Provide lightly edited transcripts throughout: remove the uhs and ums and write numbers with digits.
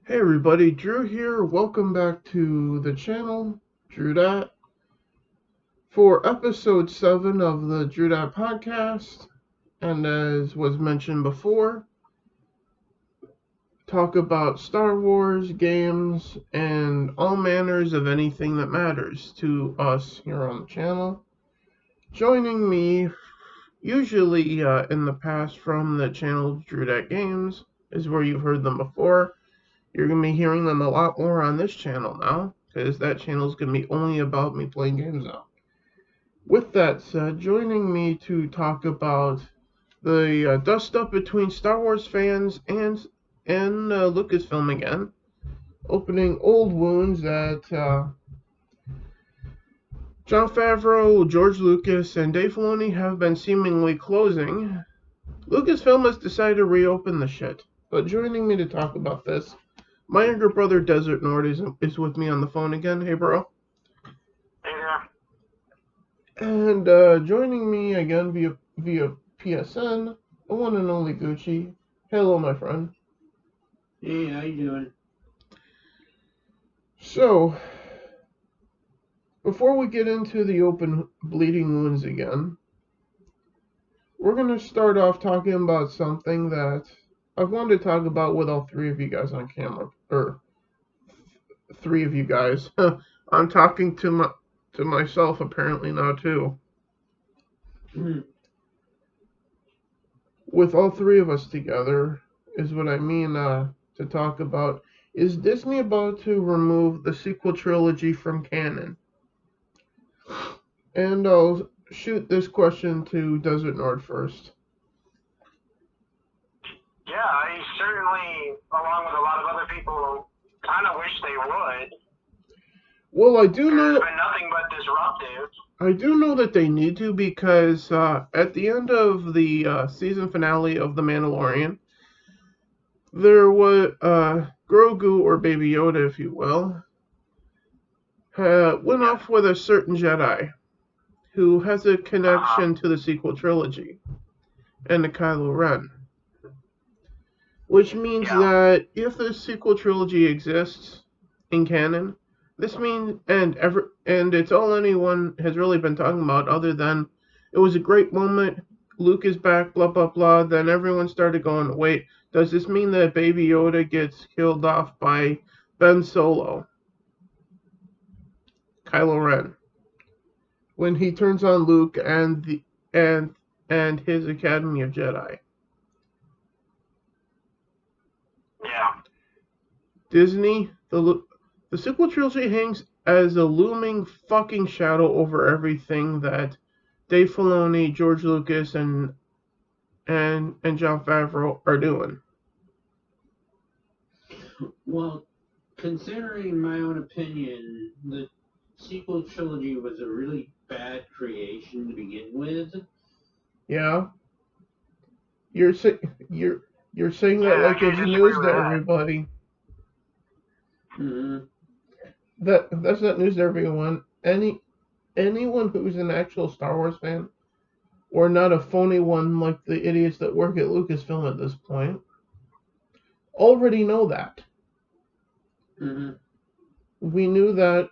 Hey everybody, Drew here. Welcome back to the channel, Drew Dot, for episode 7 of the Drew Dot podcast. And as was mentioned before, talk about Star Wars, games, and all manners of anything that matters to us here on the channel. Joining me, usually in the past from the channel Drew Dot Games, is where you've heard them before. You're going to be hearing them a lot more on this channel now, because that channel is going to be only about me playing games now. With that said, joining me to talk about the dust up between Star Wars fans and Lucasfilm again, opening old wounds that Jon Favreau, George Lucas, and Dave Filoni have been seemingly closing. Lucasfilm has decided to reopen the shit. But joining me to talk about this, my younger brother Desert Nord is with me on the phone again. Hey, bro. Hey there. And joining me again via PSN, the one and only Gucci. Hello, my friend. Hey, how you doing? So, before we get into the open bleeding wounds again, we're going to start off talking about something that I've wanted to talk about with all three of you guys on camera. Or, three of you guys. I'm talking to myself apparently now, too. With all three of us together is what I mean to talk about. Is Disney about to remove the sequel trilogy from canon? And I'll shoot this question to Desert Nord first. Yeah, I certainly, along with a lot of other people, kind of wish they would. Well, I do know. It's been nothing but disruptive. I do know that they need to because at the end of the season finale of The Mandalorian, there was Grogu, or Baby Yoda, if you will, went off with a certain Jedi who has a connection to the sequel trilogy and to Kylo Ren. Which means that if the sequel trilogy exists in canon, this means and it's all anyone has really been talking about, other than it was a great moment, Luke is back, blah blah blah. Then everyone started going, wait, does this mean that Baby Yoda gets killed off by Ben Solo, Kylo Ren, when he turns on Luke and his Academy of Jedi? Yeah. Disney, the sequel trilogy hangs as a looming fucking shadow over everything that Dave Filoni, George Lucas, and Jon Favreau are doing. Well, considering my own opinion, the sequel trilogy was a really bad creation to begin with. Yeah. You're saying that like it's news to everybody. Mm-hmm. That's not news to everyone. Anyone who's an actual Star Wars fan, or not a phony one like the idiots that work at Lucasfilm at this point, already know that. Mm-hmm. We knew that,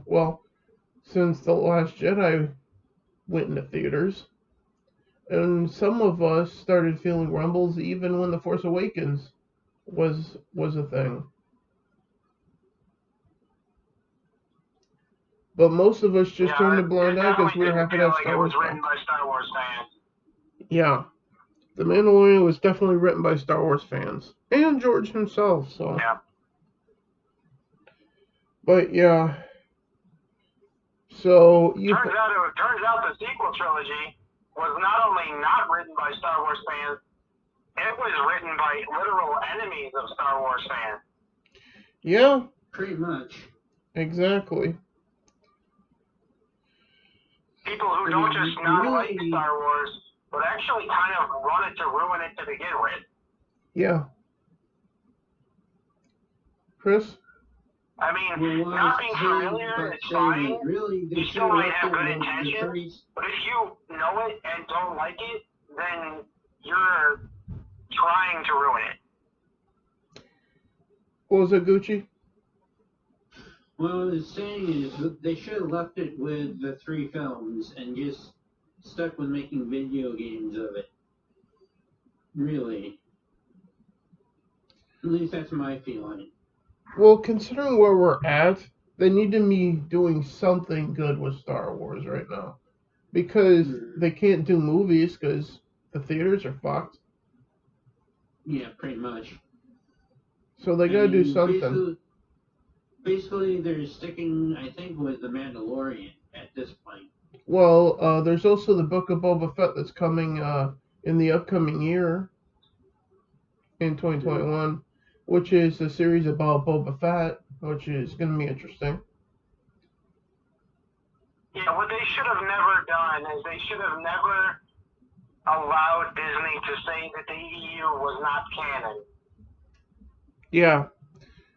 well, since The Last Jedi went into theaters, and some of us started feeling rumbles even when The Force Awakens was a thing. But most of us just turned a blind eye because we were happy to have Star Wars. It was written by Star Wars fans. Yeah, The Mandalorian was definitely written by Star Wars fans and George himself. So. Yeah. But yeah. So turns out the sequel trilogy was not only not written by Star Wars fans, it was written by literal enemies of Star Wars fans. Yeah. Pretty much. Exactly. People who don't just not like Star Wars, but actually kind of wanted to ruin it to begin with. Yeah. Chris? I mean, not being familiar is fine. You still might have good intentions, but if you know it and don't like it, then you're trying to ruin it. What was it, Gucci? What I was saying is that they should have left it with the 3 films and just stuck with making video games of it. Really. At least that's my feeling. Well, considering where we're at, they need to be doing something good with Star Wars right now. Because they can't do movies because the theaters are fucked. Yeah, pretty much. So they gotta do something. Basically, they're sticking, I think, with The Mandalorian at this point. Well, there's also the Book of Boba Fett that's coming in the upcoming year in 2021, which is a series about Boba Fett, which is going to be interesting. Yeah, what they should have never done is they should have never allowed Disney to say that the EU was not canon. Yeah,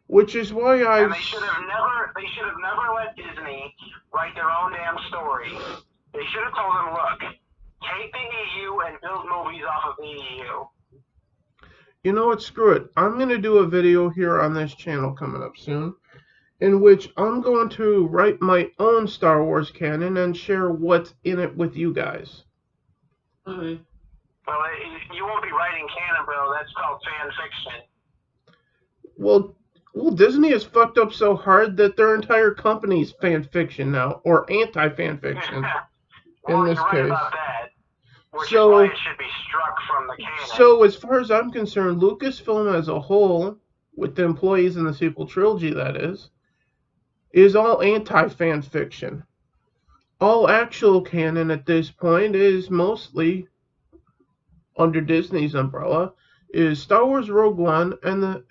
which is why And they should have never let Disney write their own damn story. They should have told them, look, take the EU and build movies off of the EU. You know what? Screw it. I'm going to do a video here on this channel coming up soon, in which I'm going to write my own Star Wars canon and share what's in it with you guys. Okay. Well, you won't be writing canon, bro. That's called fan fiction. Well, Disney is fucked up so hard that their entire company's fan fiction now, or anti-fan fiction. Well, in this you're right case. about that. Which So- is why it should be struck from the canon. So, as far as I'm concerned, Lucasfilm as a whole, with the employees in the sequel trilogy, that is all anti-fan fiction. All actual canon at this point is mostly, under Disney's umbrella, is Star Wars Rogue One and the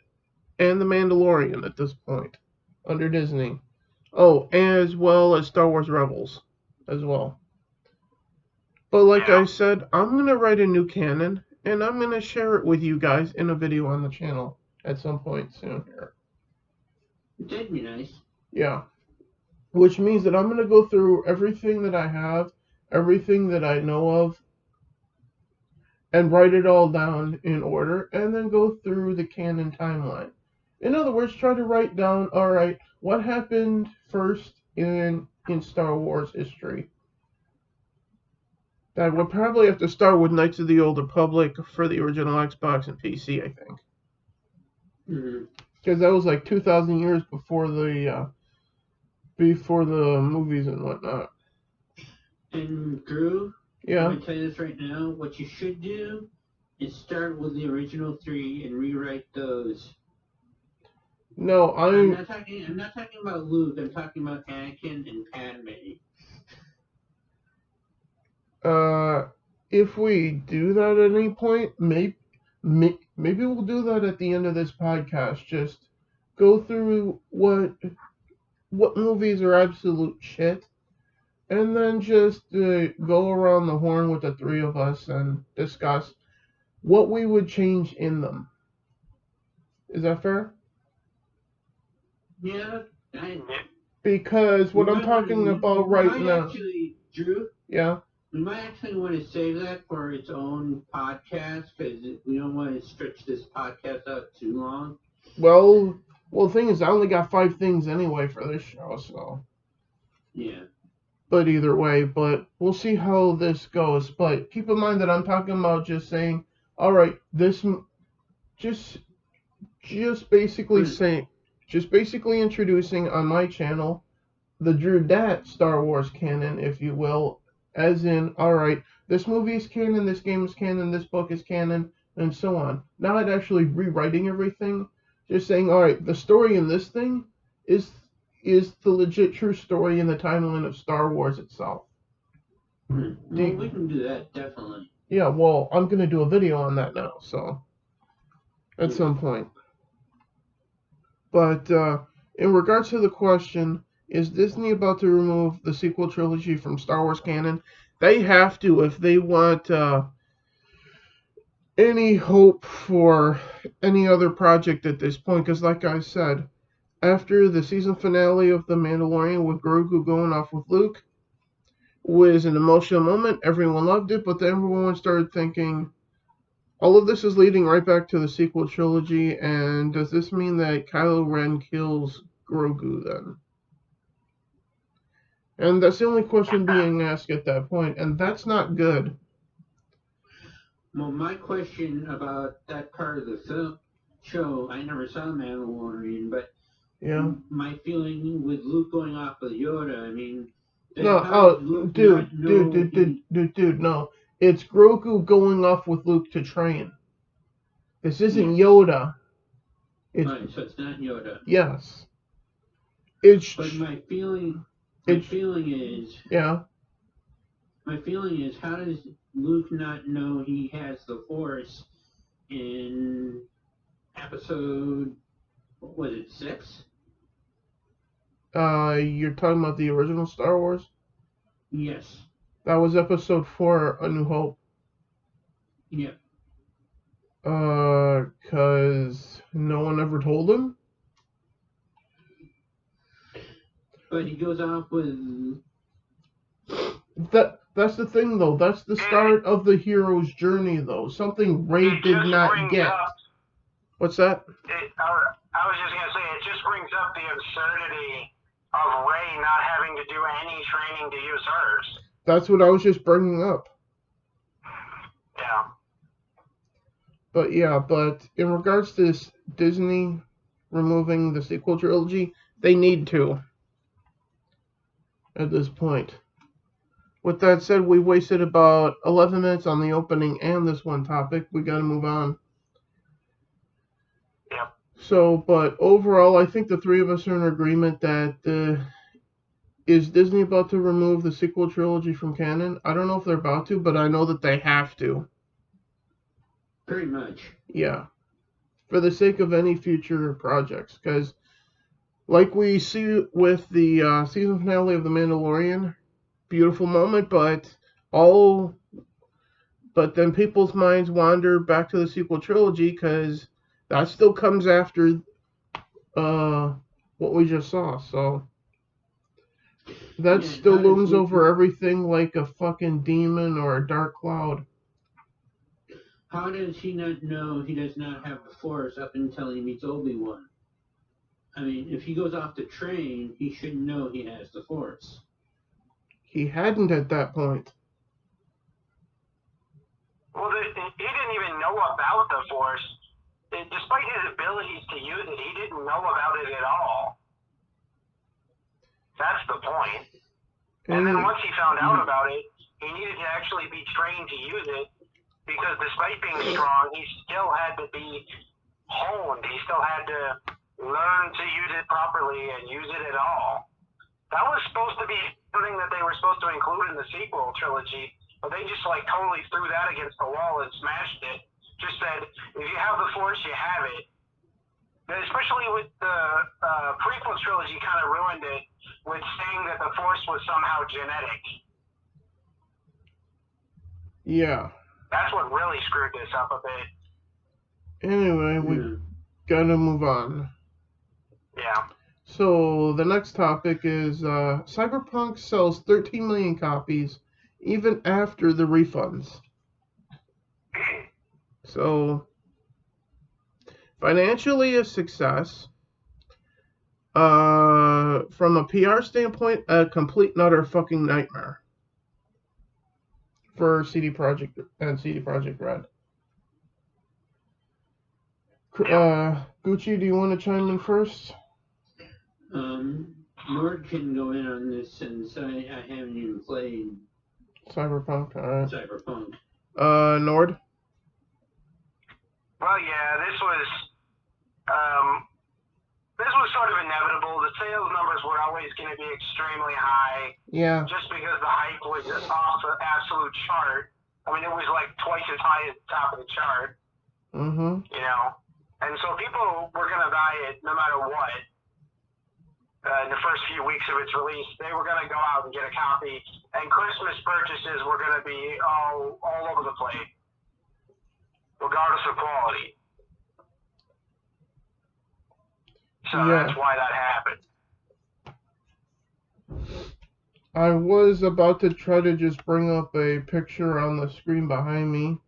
Mandalorian at this point, under Disney. Oh, as well as Star Wars Rebels, as well. But like I said, I'm going to write a new canon, and I'm going to share it with you guys in a video on the channel at some point soon here. That'd be nice. Yeah. Which means that I'm going to go through everything that I have, everything that I know of, and write it all down in order, and then go through the canon timeline. In other words, try to write down, alright, what happened first in Star Wars history. That would probably have to start with Knights of the Old Republic for the original Xbox and PC, I think. Because that was like 2,000 years before the movies and whatnot. And Drew, Yeah. I'm gonna tell you this right now. What you should do is start with the original 3 and rewrite those. No, I'm not talking about Luke. I'm talking about Anakin and Padme. If we do that at any point, maybe we'll do that at the end of this podcast. Just go through what movies are absolute shit, and then just go around the horn with the 3 of us and discuss what we would change in them. Is that fair? Yeah. Because what I'm talking about right now. Actually, Drew. Yeah. We might actually want to save that for its own podcast because we don't want to stretch this podcast out too long. Well, the thing is, I only got 5 things anyway for this show, so. Yeah. But either way, we'll see how this goes. But keep in mind that I'm talking about just saying, all right, this just basically introducing on my channel the Drew Dat Star Wars canon, if you will. As in, alright, this movie is canon, this game is canon, this book is canon, and so on. Not actually rewriting everything, just saying, alright, the story in this thing is the legit true story in the timeline of Star Wars itself. Well, we can do that, definitely. Yeah, well, I'm going to do a video on that now, so, at some point. But, in regards to the question, is Disney about to remove the sequel trilogy from Star Wars canon? They have to if they want any hope for any other project at this point. Because like I said, after the season finale of The Mandalorian with Grogu going off with Luke was an emotional moment. Everyone loved it, but then everyone started thinking, all of this is leading right back to the sequel trilogy, and does this mean that Kylo Ren kills Grogu then? And that's the only question being asked at that point, and that's not good. Well, my question about that part of the film show, I never saw Mandalorian, but Yeah. my feeling with Luke going off with Yoda, I mean, No, how did Luke not know dude, no. It's Grogu going off with Luke to train. This isn't Yes. Yoda. It's Right, so it's not Yoda. yes. It's But my feeling is yeah. my feeling is, how does Luke not know he has the Force in episode, what was it, 6? You're talking about the original Star Wars? Yes. That was episode 4, A New Hope. Yeah. 'Cause no one ever told him? But he goes off with... That's the thing, though. That's the start of the hero's journey, though. Something Rey did not get. What's that? I was just gonna say, it just brings up the absurdity of Rey not having to do any training to use hers. That's what I was just bringing up. Yeah. But in regards to this Disney removing the sequel trilogy, they need to at this point. With that said, we wasted about 11 minutes on the opening and this one topic. We gotta move on. Yep. So, but overall, I think the three of us are in agreement that is Disney about to remove the sequel trilogy from canon? I don't know if they're about to, but I know that they have to. Pretty much. Yeah. For the sake of any future projects. Because, like we see with the season finale of The Mandalorian, beautiful moment, but then people's minds wander back to the sequel trilogy because that still comes after what we just saw. So that still looms over everything like a fucking demon or a dark cloud. How does he not know he does not have the Force up until he meets Obi-Wan? I mean, if he goes off to train, he should know he has the Force. He hadn't at that point. Well, he didn't even know about the Force. Despite his abilities to use it, he didn't know about it at all. That's the point. And then once he found out about it, he needed to actually be trained to use it, because despite being strong, he still had to be honed. He still had to learn to use it properly and use it at all. That was supposed to be something that they were supposed to include in the sequel trilogy, but they just totally threw that against the wall and smashed it. Just said, if you have the Force, you have it. Especially with the prequel trilogy, kind of ruined it with saying that the Force was somehow genetic. Yeah. That's what really screwed this up a bit. Anyway, we gotta move on. Yeah. So the next topic is Cyberpunk sells 13 million copies even after the refunds. So financially a success. From a PR standpoint, a complete and utter fucking nightmare for CD Projekt and CD Projekt Red. Gucci, do you want to chime in first? Nord can go in on this since I haven't even played Cyberpunk. Alright. Cyberpunk. Nord? Well, yeah, this was sort of inevitable. The sales numbers were always going to be extremely high. Yeah. Just because the hype was off the absolute chart. I mean, it was twice as high as the top of the chart. Mm-hmm. You know? And so people were going to buy it no matter what. In the first few weeks of its release, they were going to go out and get a copy. And Christmas purchases were going to be all over the place, regardless of quality. So that's why that happened. I was about to try to just bring up a picture on the screen behind me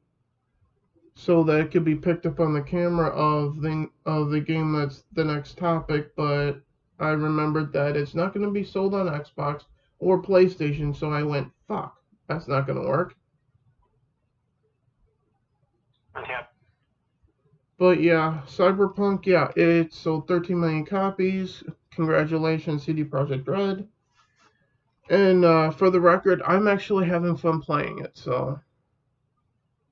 so that it could be picked up on the camera of the game that's the next topic, but I remembered that it's not going to be sold on Xbox or PlayStation, so I went, fuck, that's not going to work. Yeah. But yeah, Cyberpunk, yeah, it sold 13 million copies. Congratulations, CD Projekt Red. And for the record, I'm actually having fun playing it, so.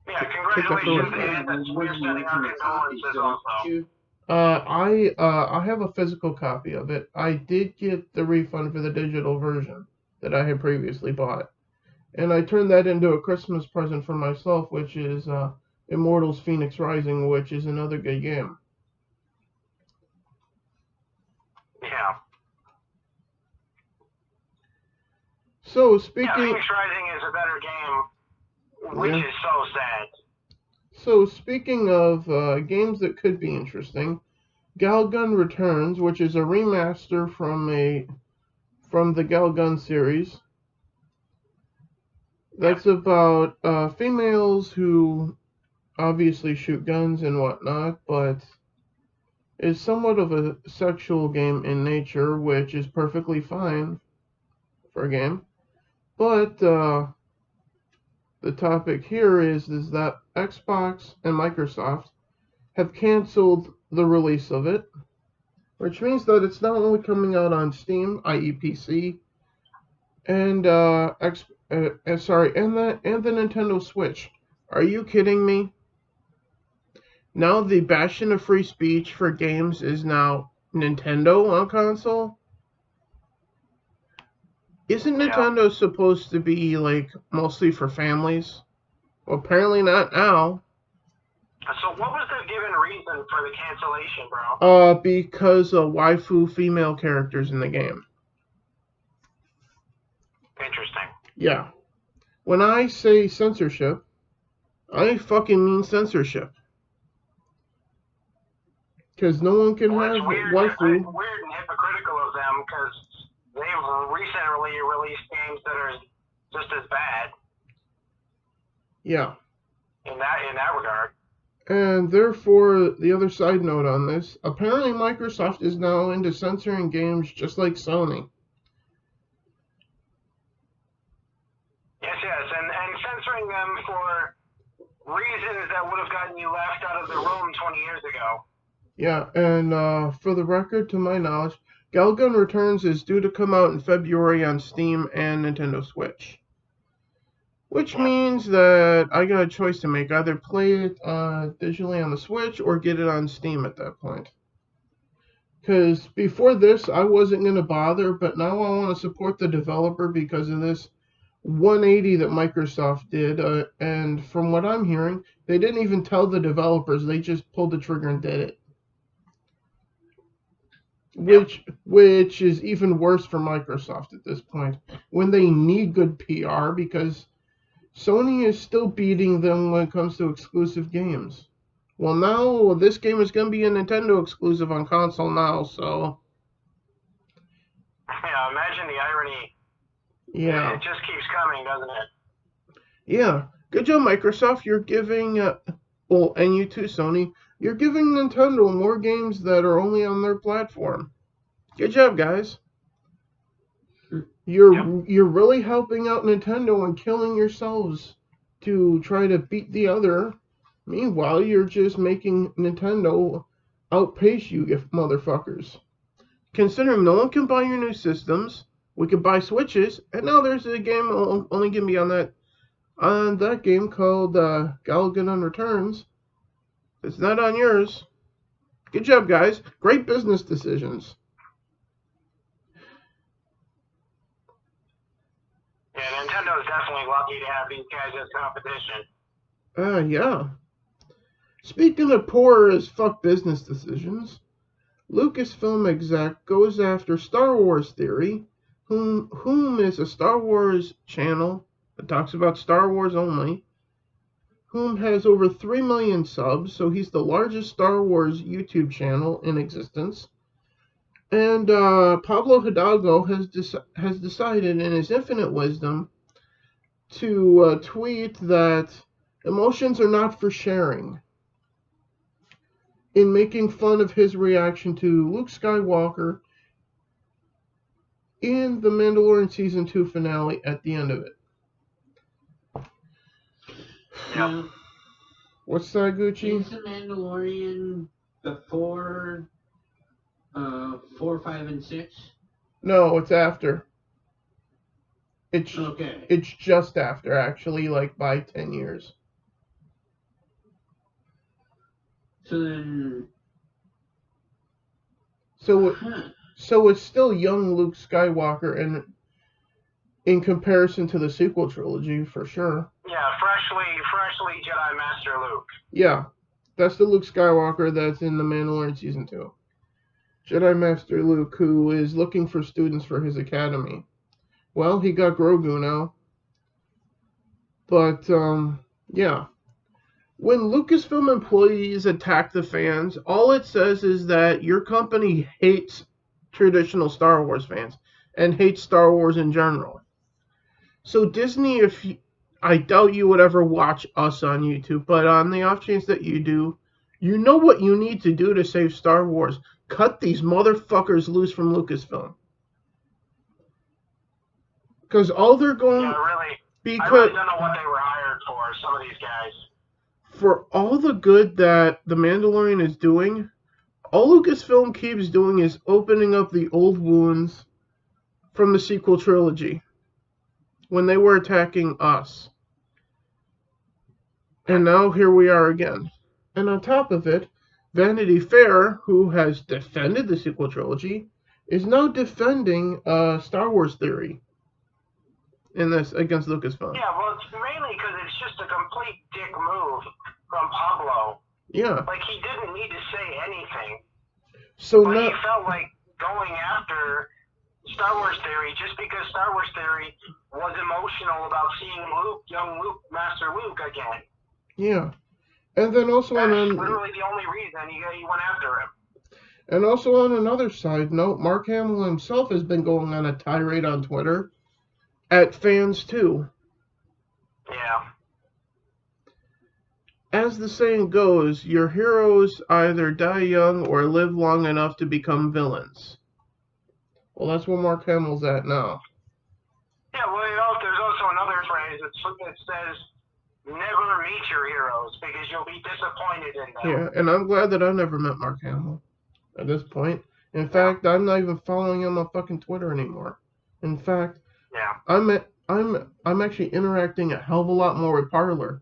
Yeah, congratulations, and we're sending our condolences also. I have a physical copy of it. I did get the refund for the digital version that I had previously bought. And I turned that into a Christmas present for myself, which is Immortals Phoenix Rising, which is another good game. Yeah. So speaking, yeah, Phoenix Rising is a better game, which is so sad. So speaking of games that could be interesting, Galgun Returns, which is a remaster from the Galgun series. That's about females who obviously shoot guns and whatnot, but is somewhat of a sexual game in nature, which is perfectly fine for a game. But the topic here is that Xbox and Microsoft have canceled the release of it, which means that it's not only coming out on Steam, i.e. PC, and the Nintendo Switch. Are you kidding me? Now the bastion of free speech for games is now Nintendo on console? Isn't Nintendo supposed to be like mostly for families? Well, apparently not now. So what was the given reason for the cancellation, bro? Because of waifu female characters in the game. Interesting. Yeah. When I say censorship, I fucking mean censorship. Because no one can have waifu. It's weird and hypocritical of them, because they've recently released games that are just as bad. Yeah. In that regard. And therefore, the other side note on this, apparently Microsoft is now into censoring games just like Sony. Yes, and censoring them for reasons that would have gotten you laughed out of the room 20 years ago. Yeah, and for the record, to my knowledge, Galgun Returns is due to come out in February on Steam and Nintendo Switch. Which means that I got a choice to make. Either play it digitally on the Switch or get it on Steam at that point. Because before this, I wasn't going to bother, but now I want to support the developer because of this 180 that Microsoft did. And from what I'm hearing, they didn't even tell the developers. They just pulled the trigger and did it. Which is even worse for Microsoft at this point, when they need good PR, because Sony is still beating them when it comes to exclusive games. Well, now this game is going to be a Nintendo exclusive on console now, so. Yeah, imagine the irony. Yeah. It just keeps coming, doesn't it? Yeah. Good job, Microsoft. You're giving, and you too, Sony, you're giving Nintendo more games that are only on their platform. Good job, guys. You're really helping out Nintendo and killing yourselves to try to beat the other. Meanwhile, you're just making Nintendo outpace you, motherfuckers. Considering no one can buy your new systems, we could buy Switches, and now there's a game only going to be on that game called Galgun Returns. It's not on yours. Good job, guys. Great business decisions. Yeah, Nintendo's definitely lucky to have these guys as competition. Yeah. Speaking of poor as fuck business decisions, Lucasfilm exec goes after Star Wars Theory, whom is a Star Wars channel that talks about Star Wars only, whom has over 3 million subs, so he's the largest Star Wars YouTube channel in existence. And Pablo Hidalgo has decided in his infinite wisdom to tweet that Emotions are not for sharing. In making fun of his reaction to Luke Skywalker in the Mandalorian Season 2 finale at the end of it. Yep. What's that, Gucci? Is the Mandalorian before 4, 5, and 6? No, it's after. It's Okay. It's just after, actually, like by 10 years. So then. So it's still young Luke Skywalker in comparison to the sequel trilogy, for sure. Yeah, freshly Jedi Master Luke. Yeah, that's the Luke Skywalker that's in The Mandalorian Season 2. Jedi Master Luke, who is looking for students for his academy. Well, he got Grogu now. But, yeah. When Lucasfilm employees attack the fans, all it says is that your company hates traditional Star Wars fans and hates Star Wars in general. So Disney, I doubt you would ever watch us on YouTube, but on the off chance that you do, you know what you need to do to save Star Wars. Cut these motherfuckers loose from Lucasfilm. Because all they're going... Yeah, really. Because, I really don't know what they were hired for, some of these guys. For all the good that The Mandalorian is doing, all Lucasfilm keeps doing is opening up the old wounds from the sequel trilogy when they were attacking us. And now here we are again. And on top of it, Vanity Fair, who has defended the sequel trilogy, is now defending Star Wars theory in this against Lucasfilm. Yeah, well, it's mainly because it's just a complete dick move from Pablo. Yeah. Like, he didn't need to say anything. So but now, he felt like going after Star Wars theory just because Star Wars theory was emotional about seeing young Luke, Master Luke again. Yeah. And then also That's literally the only reason he went after him. And also on another side note, Mark Hamill himself has been going on a tirade on Twitter at fans too. Yeah. As the saying goes, your heroes either die young or live long enough to become villains. Well, that's where Mark Hamill's at now. Yeah, well, there's also another phrase that says, never meet your heroes because you'll be disappointed in them. Yeah, and I'm glad that I never met Mark Hamill at this point. In fact, I'm not even following him on fucking Twitter anymore. In fact, I'm actually interacting a hell of a lot more with Parler,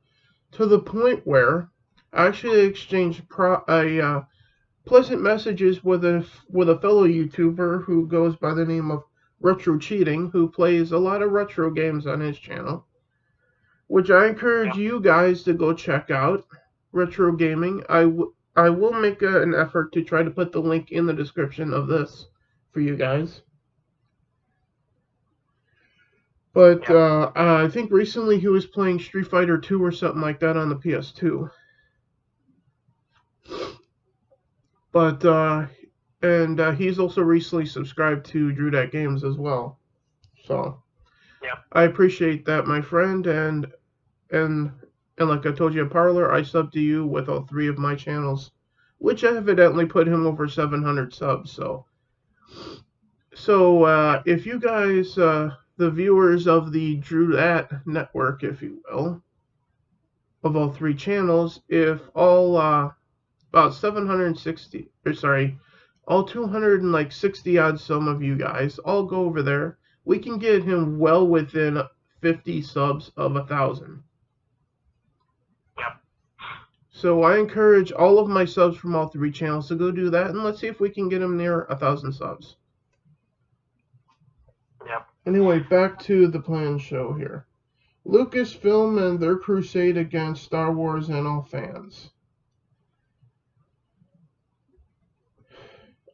to the point where I actually exchanged pleasant messages with a fellow YouTuber who goes by the name of Retro Cheating, who plays a lot of retro games on his channel, which I encourage you guys to go check out. Retro Gaming. I will make an effort to try to put the link in the description of this for you guys. But I think recently he was playing Street Fighter 2 or something like that on the PS2. But he's also recently subscribed to Drew Dat Games as well. So I appreciate that, my friend, and like I told you in Parlor, I sub to you with all 3 of my channels, which evidently put him over 700 subs. So if you guys, the viewers of the Drew Dat network, if you will, of all 3 channels, if all about 760, or sorry, all 260 odd some of you guys all go over there, we can get him well within 50 subs of 1,000. So I encourage all of my subs from all 3 channels to go do that, and let's see if we can get him near 1,000 subs. Anyway, back to the planned show here. Lucasfilm and their crusade against Star Wars and all fans.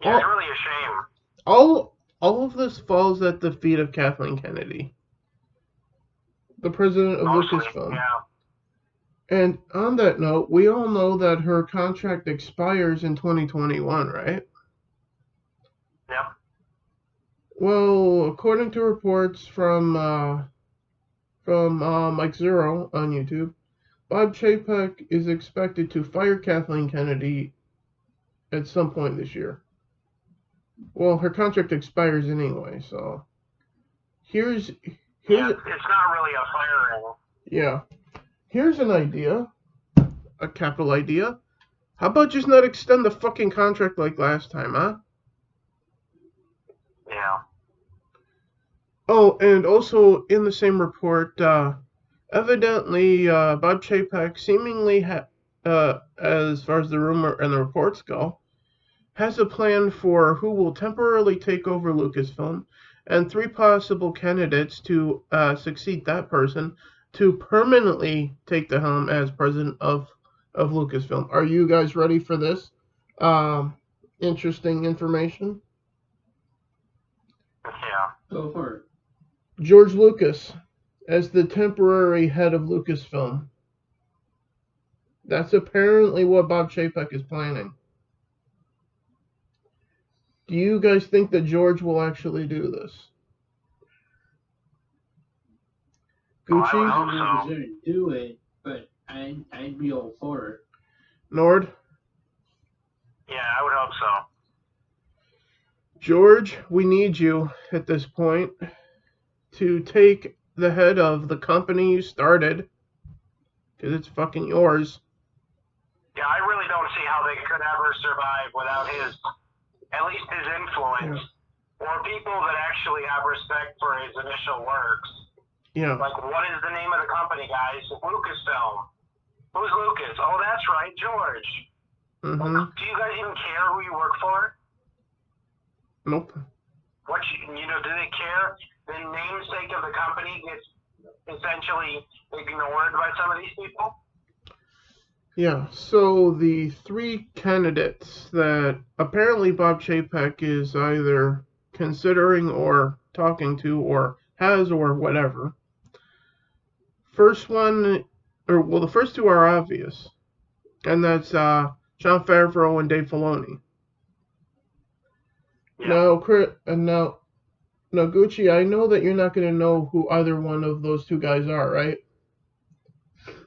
Yeah, it's really a shame. All of this falls at the feet of Kathleen Kennedy, the president of Lucasfilm. Yeah. And on that note, we all know that her contract expires in 2021, right? Yep. Well, according to reports from Mike Zero on YouTube, Bob Chapek is expected to fire Kathleen Kennedy at some point this year. Well, her contract expires anyway, so here's yeah, it's not really a firing. Yeah. Here's an idea, a capital idea. How about just not extend the fucking contract like last time, huh? Yeah. Oh, and also in the same report, evidently Bob Chapek seemingly, as far as the rumor and the reports go, has a plan for who will temporarily take over Lucasfilm, and 3 possible candidates to succeed that person to permanently take the helm as president of Lucasfilm. Are you guys ready for this interesting information? Yeah. Go for it. George Lucas as the temporary head of Lucasfilm. That's apparently what Bob Chapek is planning. Do you guys think that George will actually do this? Gucci? I would I don't know hope if he's going to do it, but I'd be all for it. Nord? Yeah, I would hope so. George, we need you at this point to take the head of the company you started, because it's fucking yours. Yeah, I really don't see how they could ever survive without at least his influence, or people that actually have respect for his initial works. Yeah. Like, what is the name of the company, guys? Lucasfilm. Who's Lucas? Oh, that's right, George. Mm-hmm. Like, do you guys even care who you work for? Nope. Do they care? The namesake of the company gets essentially ignored by some of these people? Yeah, so the 3 candidates that apparently Bob Chapek is either considering or talking to or has or whatever. The first 2 are obvious, and that's Jon Favreau and Dave Filoni. Yeah. Now, Gucci, I know that you're not going to know who either one of those 2 guys are, right?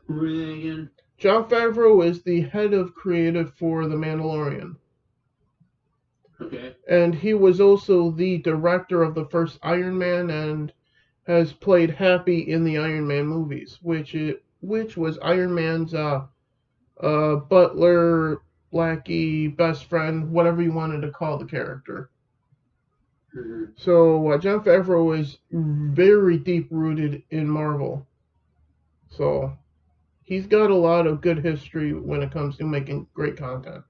Who are they again? Jon Favreau is the head of creative for The Mandalorian. Okay. And he was also the director of the first Iron Man and has played Happy in the Iron Man movies, which was Iron Man's butler, lackey, best friend, whatever you wanted to call the character. Mm-hmm. So Jon Favreau is very deep rooted in Marvel. So he's got a lot of good history when it comes to making great content.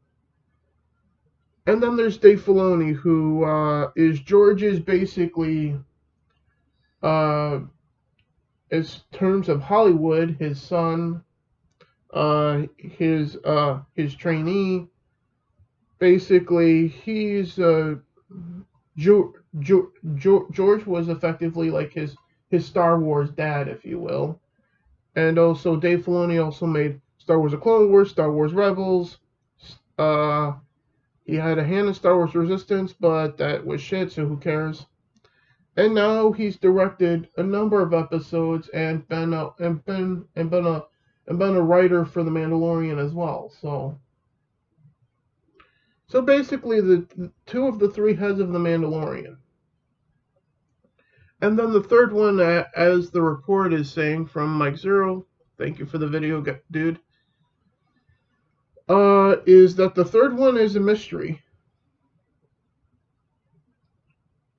And then there's Dave Filoni, who is George's basically, as terms of Hollywood, his son, his trainee. Basically, he's George was effectively like his Star Wars dad, if you will. And also Dave Filoni also made Star Wars: The Clone Wars, Star Wars Rebels. He had a hand in Star Wars Resistance, but that was shit, so who cares? And now he's directed a number of episodes and been a writer for The Mandalorian as well. So basically, the 2 of the 3 heads of The Mandalorian. And then the third one, as the report is saying from Mike Zero, thank you for the video, dude, is that the third one is a mystery.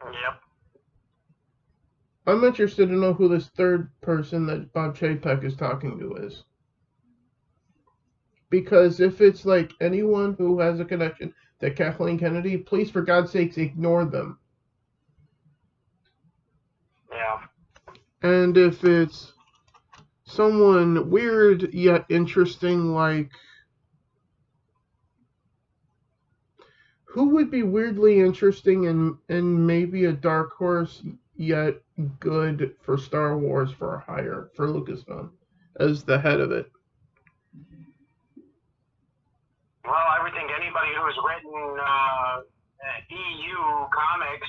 Yep. I'm interested to know who this third person that Bob Chapek is talking to is. Because if it's like anyone who has a connection to Kathleen Kennedy, please, for God's sakes, ignore them. Yeah. And if it's someone weird yet interesting, like, who would be weirdly interesting and maybe a dark horse yet good for Star Wars for hire for Lucasfilm as the head of it? Well, I would think anybody who's written EU comics.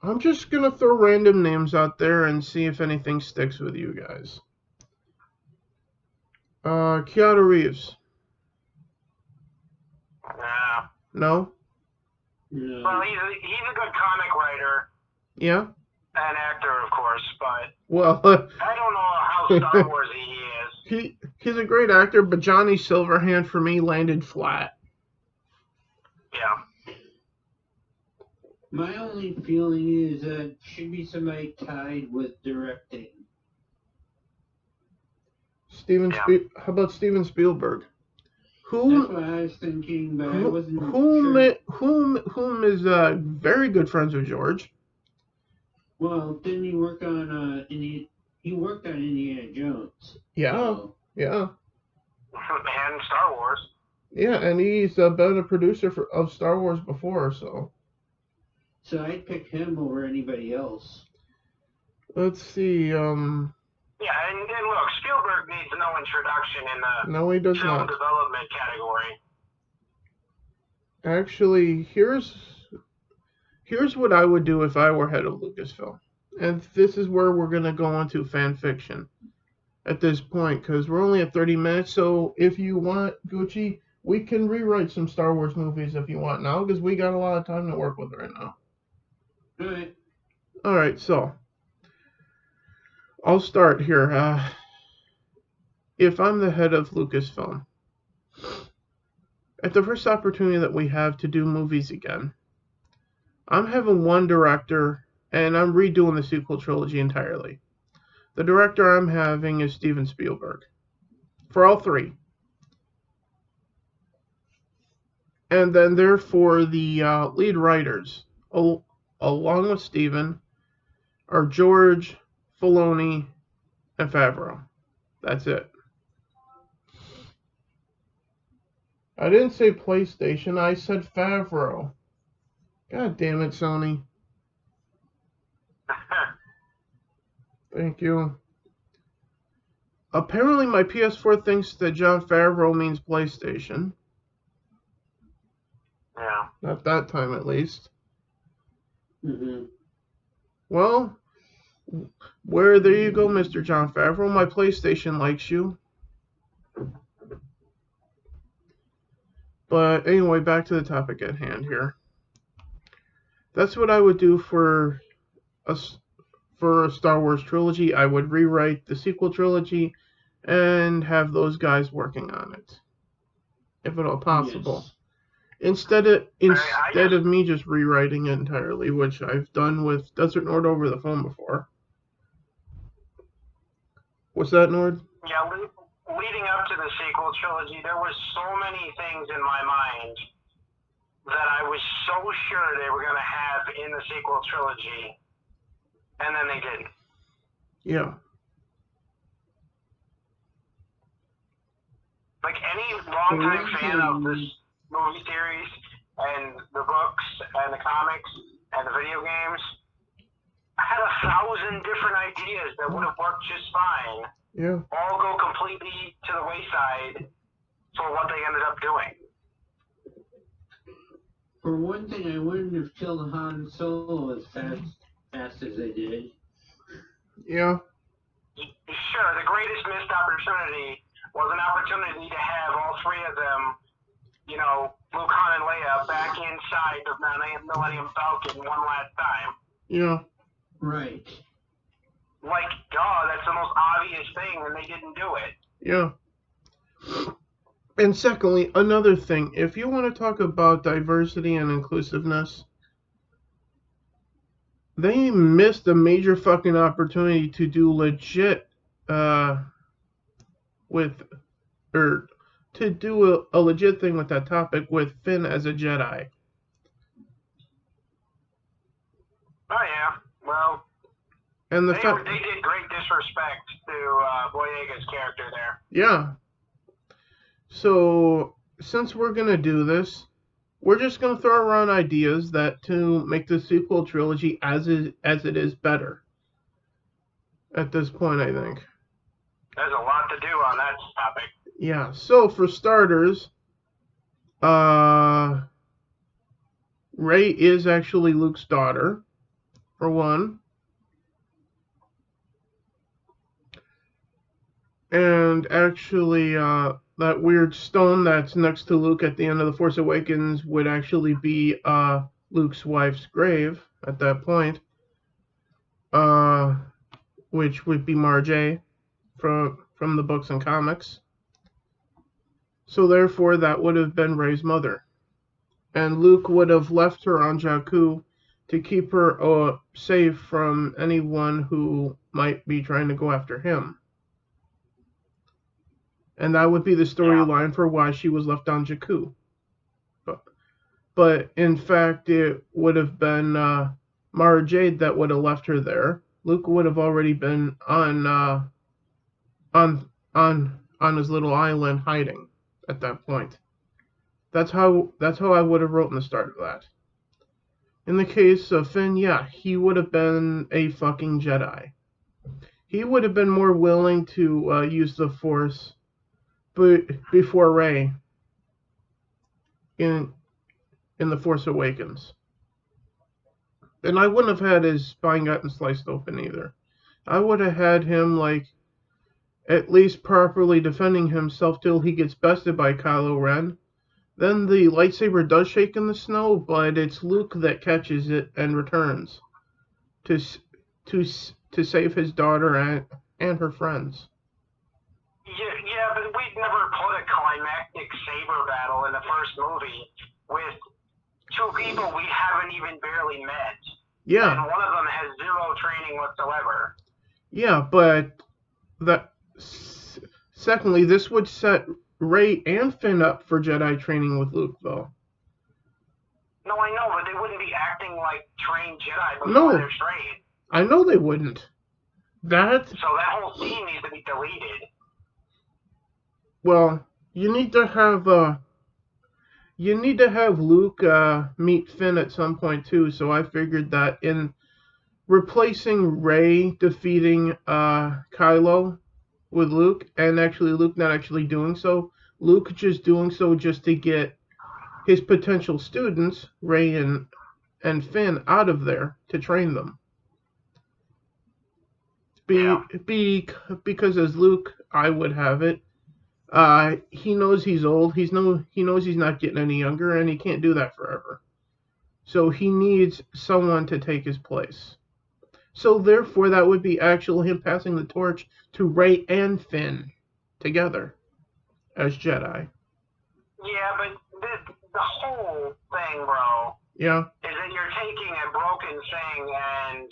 I'm just gonna throw random names out there and see if anything sticks with you guys. Keanu Reeves. Yeah. No? No. Well, he's a good comic writer Yeah? and actor, of course, but Well, I don't know how Star Warsy he is. he's a great actor, but Johnny Silverhand for me landed flat. Yeah. My only feeling is that it should be somebody tied with directing. How about Steven Spielberg? That's what I was thinking, but I wasn't sure. Whom is very good friends with George. Well, didn't he work on he worked on Indiana Jones. Yeah, so. yeah. And Star Wars. Yeah, and he's been a producer of Star Wars before, so. So I'd pick him over anybody else. Let's see, Yeah, and look, Spielberg needs no introduction in the no, he does film not. development category. Actually, here's what I would do if I were head of Lucasfilm. And this is where we're going to go into fan fiction at this point, because we're only at 30 minutes, so if you want, Gucci, we can rewrite some Star Wars movies if you want now, because we got a lot of time to work with right now. Alright. Alright, so I'll start here. If I'm the head of Lucasfilm, at the first opportunity that we have to do movies again, I'm having one director, and I'm redoing the sequel trilogy entirely. The director I'm having is Steven Spielberg. For all three. And then therefore the lead writers, along with Steven, are George, Filoni, and Favreau. That's it. I didn't say PlayStation, I said Favreau. God damn it, Sony. Thank you. Apparently my PS4 thinks that Jon Favreau means PlayStation. Yeah. Not that time, at least. Mm-hmm. Well, there you go, Mr. Jon Favreau. My PlayStation likes you. But anyway, back to the topic at hand here. That's what I would do for a Star Wars trilogy. I would rewrite the sequel trilogy and have those guys working on it, if at all possible. Yes. Instead of me just rewriting it entirely, which I've done with Desert Nord over the phone before. What's that, Nord? Yeah, leading up to the sequel trilogy, there was so many things in my mind that I was so sure they were going to have in the sequel trilogy, and then they didn't. Yeah. Like any longtime fan of this movie series and the books and the comics and the video games, I had 1,000 different ideas that would have worked just fine. Yeah. All go completely to the wayside for what they ended up doing. For one thing, I wouldn't have killed Han Solo as fast as they did. Yeah. Sure, the greatest missed opportunity was an opportunity to have all three of them, you know, Luke, Han, and Leia back inside the Millennium Falcon one last time. Yeah. Right. Like, duh, that's the most obvious thing, and they didn't do it. Yeah. And secondly, another thing, if you want to talk about diversity and inclusiveness, they missed a major fucking opportunity to do legit to do a legit thing with that topic with Finn as a Jedi. Oh yeah, well, and they did great disrespect to Boyega's character there. Yeah. So since we're gonna do this, we're just gonna throw around ideas that to make the sequel trilogy as it is better. At this point, I think. There's a lot to do on that topic. Yeah, so for starters, Rey is actually Luke's daughter, for one. And actually, that weird stone that's next to Luke at the end of The Force Awakens would actually be Luke's wife's grave at that point, uh, which would be Marjay from the books and comics. So therefore, that would have been Rey's mother, and Luke would have left her on Jakku to keep her safe from anyone who might be trying to go after him. And that would be the storyline for why she was left on Jakku. But in fact, it would have been Mara Jade that would have left her there. Luke would have already been on his little island hiding at that point. That's how I would have written the start of that. In the case of Finn, yeah, he would have been a fucking Jedi. He would have been more willing to use the Force, but before Rey in The Force Awakens. And I wouldn't have had his spine gotten sliced open either. I would have had him, like, at least properly defending himself till he gets bested by Kylo Ren. Then the lightsaber does shake in the snow, but it's Luke that catches it and returns to save his daughter and her friends. Yeah, but we'd never put a climactic saber battle in the first movie with two people we haven't even barely met. Yeah. And one of them has zero training whatsoever. Yeah, but secondly, this would set Rey and Finn up for Jedi training with Luke, though. No, I know, but they wouldn't be acting like trained Jedi before they're trained. I know they wouldn't. So that whole scene needs to be deleted. Well, you need to have Luke meet Finn at some point too. So I figured that in replacing Rey defeating Kylo with Luke, and actually Luke not actually doing so, Luke just doing so just to get his potential students, Rey and Finn, out of there to train them. Because as Luke, I would have it, he knows he's old. He knows he's not getting any younger, and he can't do that forever. So he needs someone to take his place. So therefore, that would be actually him passing the torch to Rey and Finn together as Jedi. Yeah, but the whole thing, bro. Yeah. Is that you're taking a broken thing and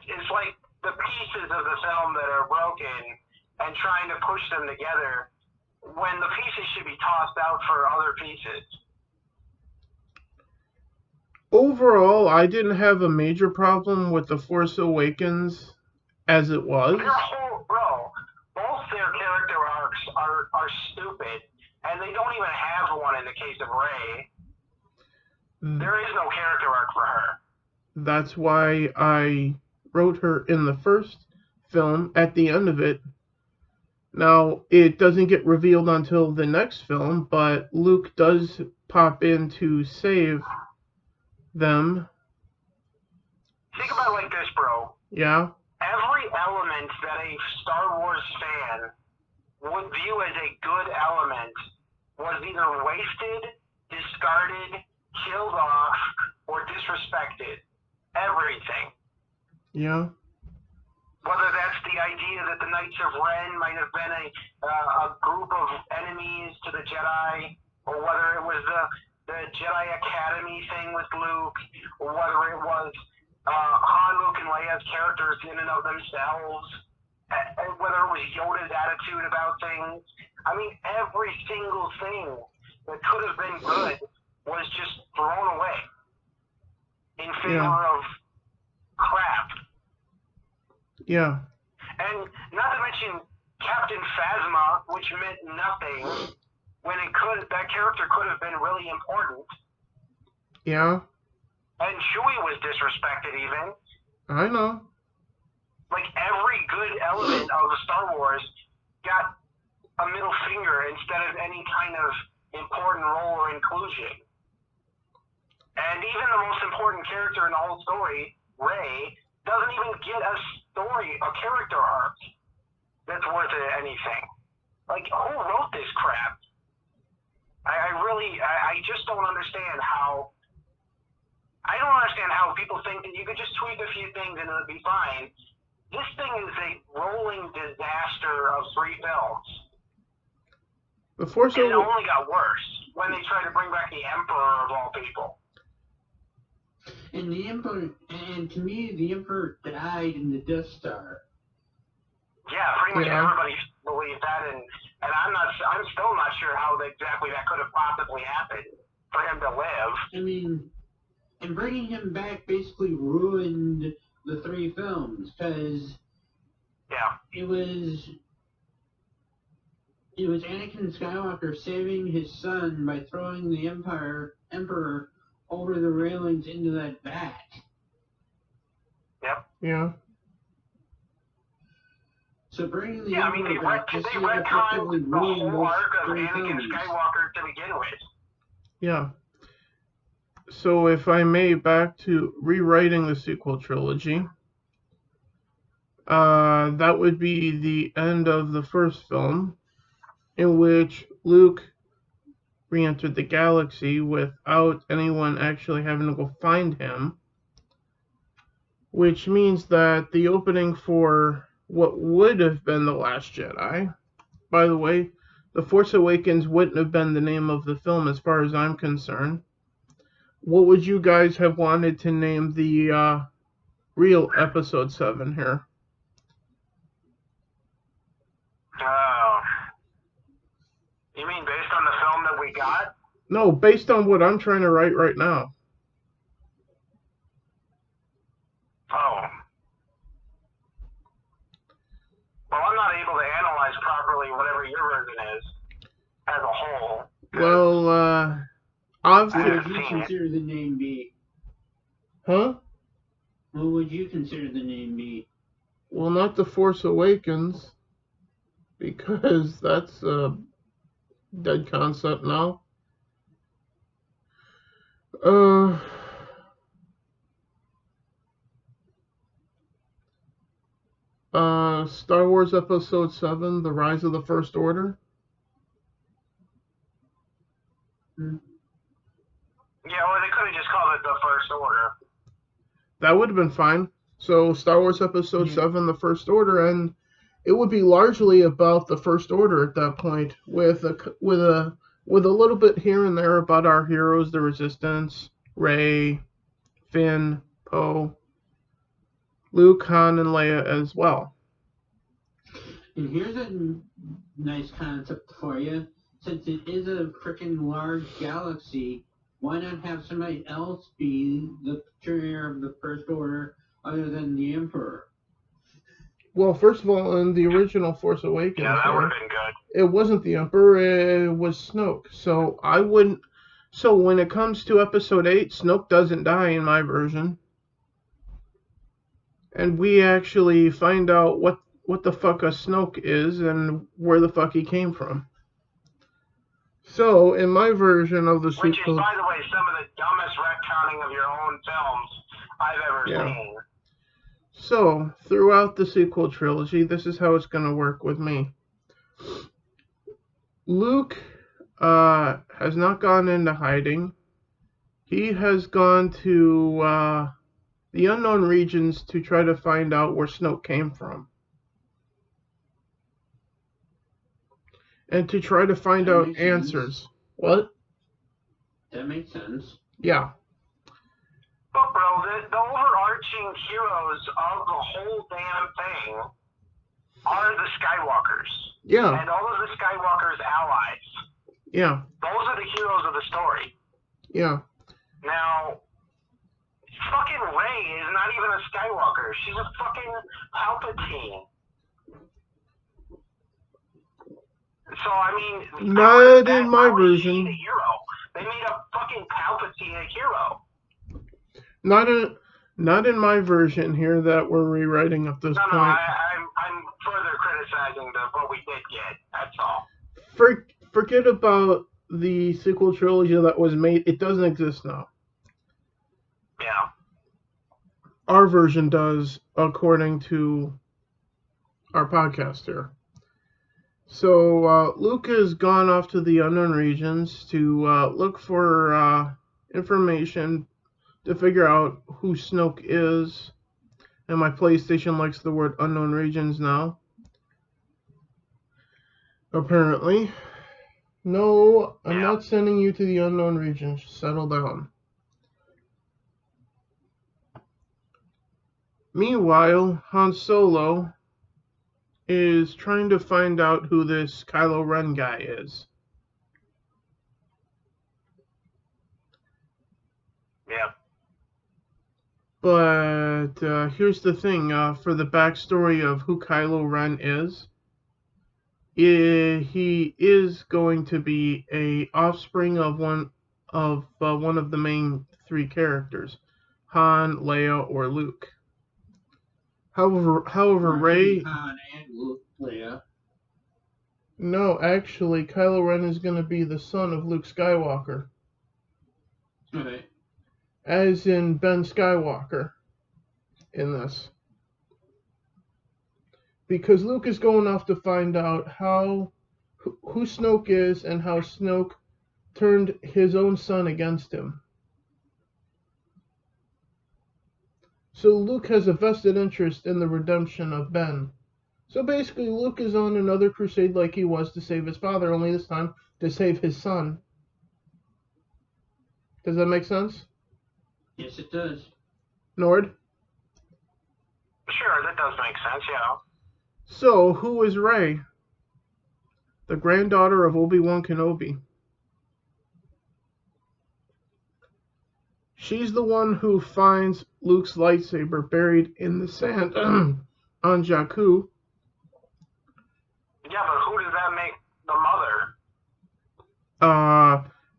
it's like the pieces of the film that are broken and trying to push them together when the pieces should be tossed out for other pieces. Overall, I didn't have a major problem with The Force Awakens as it was. Both their character arcs are stupid, and they don't even have one in the case of Rey. There is no character arc for her. That's why I wrote her in the first film at the end of it. Now, it doesn't get revealed until the next film, but Luke does pop in to save them. Think about it like this, bro. Yeah? Every element that a Star Wars fan would view as a good element was either wasted, discarded, killed off, or disrespected. Everything. Yeah. Whether that's the idea that the Knights of Ren might have been a group of enemies to the Jedi, or whether it was the Jedi Academy thing with Luke, or whether it was Han, Luke, and Leia's characters in and of themselves, and whether it was Yoda's attitude about things. I mean, every single thing that could have been good was just thrown away in favor of crap. Yeah. And not to mention Captain Phasma, which meant nothing when that character could have been really important. Yeah. And Chewie was disrespected even. I know. Like every good element of Star Wars got a middle finger instead of any kind of important role or inclusion. And even the most important character in the whole story, Rey, doesn't even get a story, a character arc. that's worth anything. Like, who wrote this crap? I just don't understand how. I don't understand how people think that you could just tweak a few things and it would be fine. This thing is a rolling disaster of 3 films. And it only got worse when they tried to bring back the Emperor of all people. And the Emperor, and to me, the Emperor died in the Death Star. Yeah, pretty much everybody believed that, and I'm still not sure how exactly that could have possibly happened for him to live. I mean, and bringing him back basically ruined the 3 films, because it was Anakin Skywalker saving his son by throwing the Emperor over the railings into that vat. Yep. Yeah. So bringing the Emperor back just effectively ruined the whole arc of Anakin Skywalker to begin with. Yeah. So if I may, back to rewriting the sequel trilogy. That would be the end of the first film, in which Luke re-entered the galaxy without anyone actually having to go find him, which means that the opening for what would have been The Last Jedi, by the way, The Force Awakens wouldn't have been the name of the film as far as I'm concerned. What would you guys have wanted to name the real Episode 7 here? You mean based on the film that we got? No, based on what I'm trying to write right now. Oh. Well, I'm not able to analyze properly whatever your version is as a whole. Well, obviously. What would you consider the name be? Huh? What would you consider the name be? Well, not The Force Awakens, because that's a dead concept now. Star Wars Episode 7, The Rise of the First Order. Yeah, or they could have just called it The First Order. That would have been fine. So Star Wars Episode 7, The First Order, and it would be largely about the First Order at that point, with a little bit here and there about our heroes, the Resistance, Rey, Finn, Poe, Luke, Han, and Leia as well. And here's a nice concept for you. Since it is a freaking large galaxy, why not have somebody else be the chair of the First Order other than the Emperor? Well, first of all, in the original Force Awakens, that would have been good. It wasn't the Emperor, it was Snoke. So I wouldn't. So when it comes to Episode 8, Snoke doesn't die in my version. And we actually find out what the fuck a Snoke is and where the fuck he came from. So, in my version of the sequel... Which is, by the way, some of the dumbest retconning of your own films I've ever seen. So, throughout the sequel trilogy, this is how it's going to work with me. Luke has not gone into hiding. He has gone to the unknown regions to try to find out where Snoke came from. And to try to find out answers. What? That makes sense. Yeah. But bro, the overarching heroes of the whole damn thing are the Skywalkers. Yeah. And all of the Skywalkers' allies. Yeah. Those are the heroes of the story. Yeah. Now, fucking Rey is not even a Skywalker. She's a fucking Palpatine. So, I mean... Not in my version. A hero? They made a fucking Palpatine a hero. Not in my version here that we're rewriting at this point. No, I'm further criticizing what we did get. That's all. Forget about the sequel trilogy that was made. It doesn't exist now. Yeah. Our version does, according to our podcast here. So Luke has gone off to the unknown regions to look for information to figure out who Snoke is. And my PlayStation likes the word unknown regions now. Apparently. No, I'm not sending you to the unknown regions. Settle down. Meanwhile, Han Solo is trying to find out who this Kylo Ren guy is. Yeah. But here's the thing, for the backstory of who Kylo Ren is, he is going to be a offspring of one of the main three characters, Han, Leia, or Luke. However, Rey. Han and Leia. No, actually, Kylo Ren is going to be the son of Luke Skywalker. Okay. As in Ben Skywalker in this. Because Luke is going off to find out who Snoke is and how Snoke turned his own son against him. So Luke has a vested interest in the redemption of Ben. So basically, Luke is on another crusade like he was to save his father, only this time to save his son. Does that make sense? Yes, it does. Nord? Sure, that does make sense, yeah. So, who is Rey? The granddaughter of Obi-Wan Kenobi. She's the one who finds Luke's lightsaber buried in the sand on Jakku. Yeah, but who does that make the mother?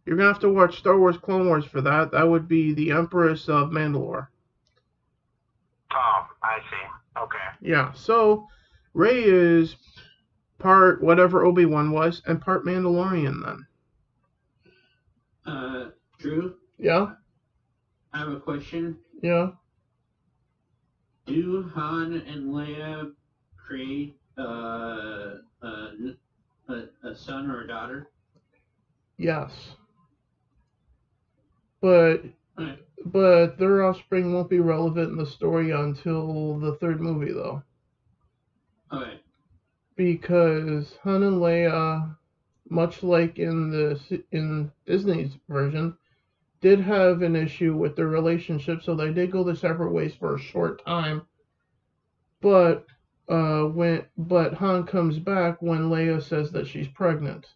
You're gonna have to watch Star Wars Clone Wars for that. That would be the Empress of Mandalore. Oh, I see. Okay. Yeah, so Rey is part whatever Obi-Wan was and part Mandalorian then. Drew? Yeah? I have a question. Yeah? Do Han and Leia create a son or a daughter? Yes. But Okay. But their offspring won't be relevant in the story until the third movie, though. Okay. Because Han and Leia, much like in Disney's version, did have an issue with their relationship, so they did go their separate ways for a short time. But Han comes back when Leia says that she's pregnant.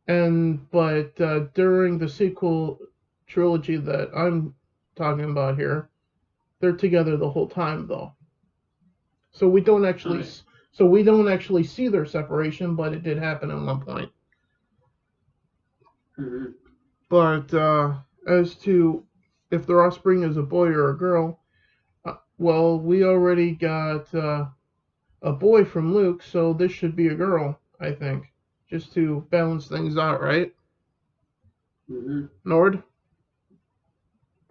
But during the sequel trilogy that I'm talking about here, they're together the whole time though. So we don't actually see their separation, but it did happen at one point. Mm-hmm. But as to if their offspring is a boy or a girl, well, we already got a boy from Luke, so this should be a girl, I think, just to balance things out, right? Mm-hmm. Nord?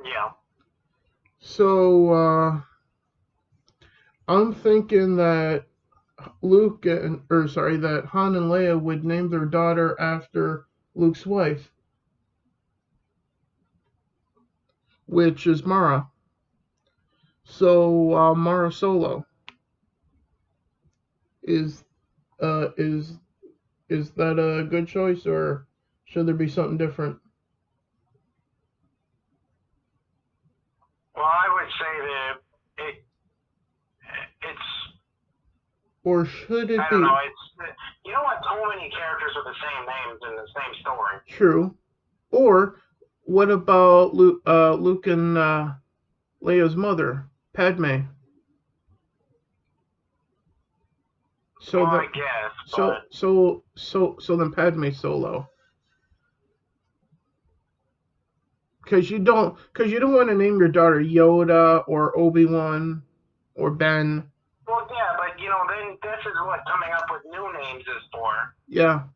Yeah. So I'm thinking that that Han and Leia would name their daughter after Luke's wife, which is Mara. So Mara Solo is that a good choice, or should there be something different? Well, I would say that it's. Or should it I be? don't know. You don't want so many characters with the same names in the same story. True. Or what about Luke and Leia's mother, Padme? So well, the, I guess. so then Padme Solo. Because you don't want to name your daughter Yoda or Obi-Wan or Ben. Well, yeah, but then this is what coming up with new names is for. Yeah.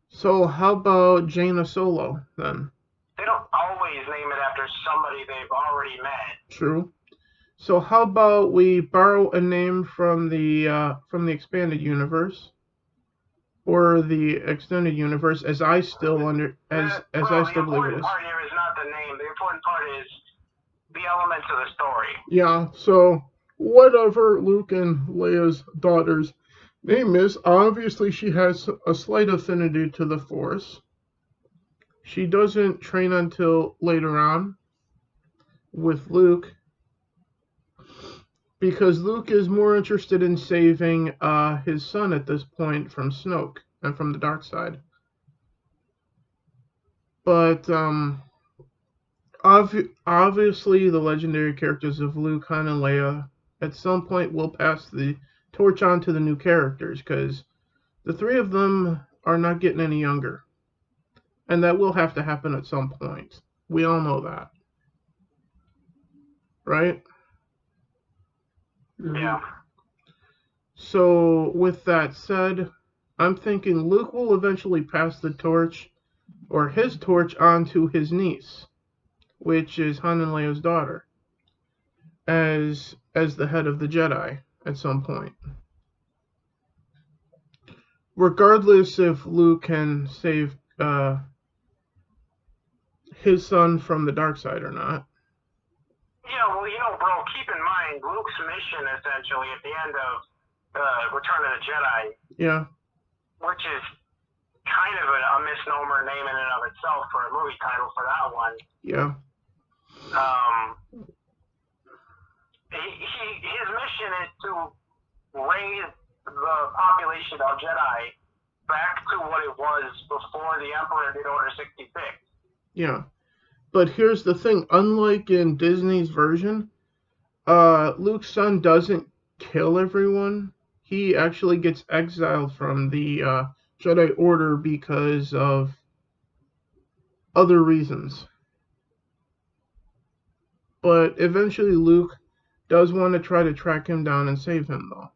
So how about Jaina Solo then? They don't always name it after somebody they've already met. True. So how about we borrow a name from the expanded universe or the extended universe, as I still believe it is. The important part here is not the name. The important part is the elements of the story. Yeah. So whatever Luke and Leia's daughter's name is, obviously she has a slight affinity to the Force. She doesn't train until later on with Luke, because Luke is more interested in saving his son at this point from Snoke and from the dark side. But obviously, the legendary characters of Luke, Han, and Leia at some point will pass the torch on to the new characters, because the three of them are not getting any younger. And that will have to happen at some point. We all know that. Right? Yeah. So, with that said, I'm thinking Luke will eventually pass the torch, or his torch, on to his niece, which is Han and Leia's daughter, as the head of the Jedi at some point. Regardless if Luke can save his son from the dark side or not. Yeah, well, bro, keep in mind Luke's mission essentially at the end of Return of the Jedi. Yeah. Which is kind of a misnomer name in and of itself for a movie title for that one. Yeah. His mission is to raise the population of Jedi back to what it was before the Emperor did Order 66. Yeah. But here's the thing, unlike in Disney's version, Luke's son doesn't kill everyone. He actually gets exiled from the Jedi Order because of other reasons. But eventually Luke does want to try to track him down and save him, though.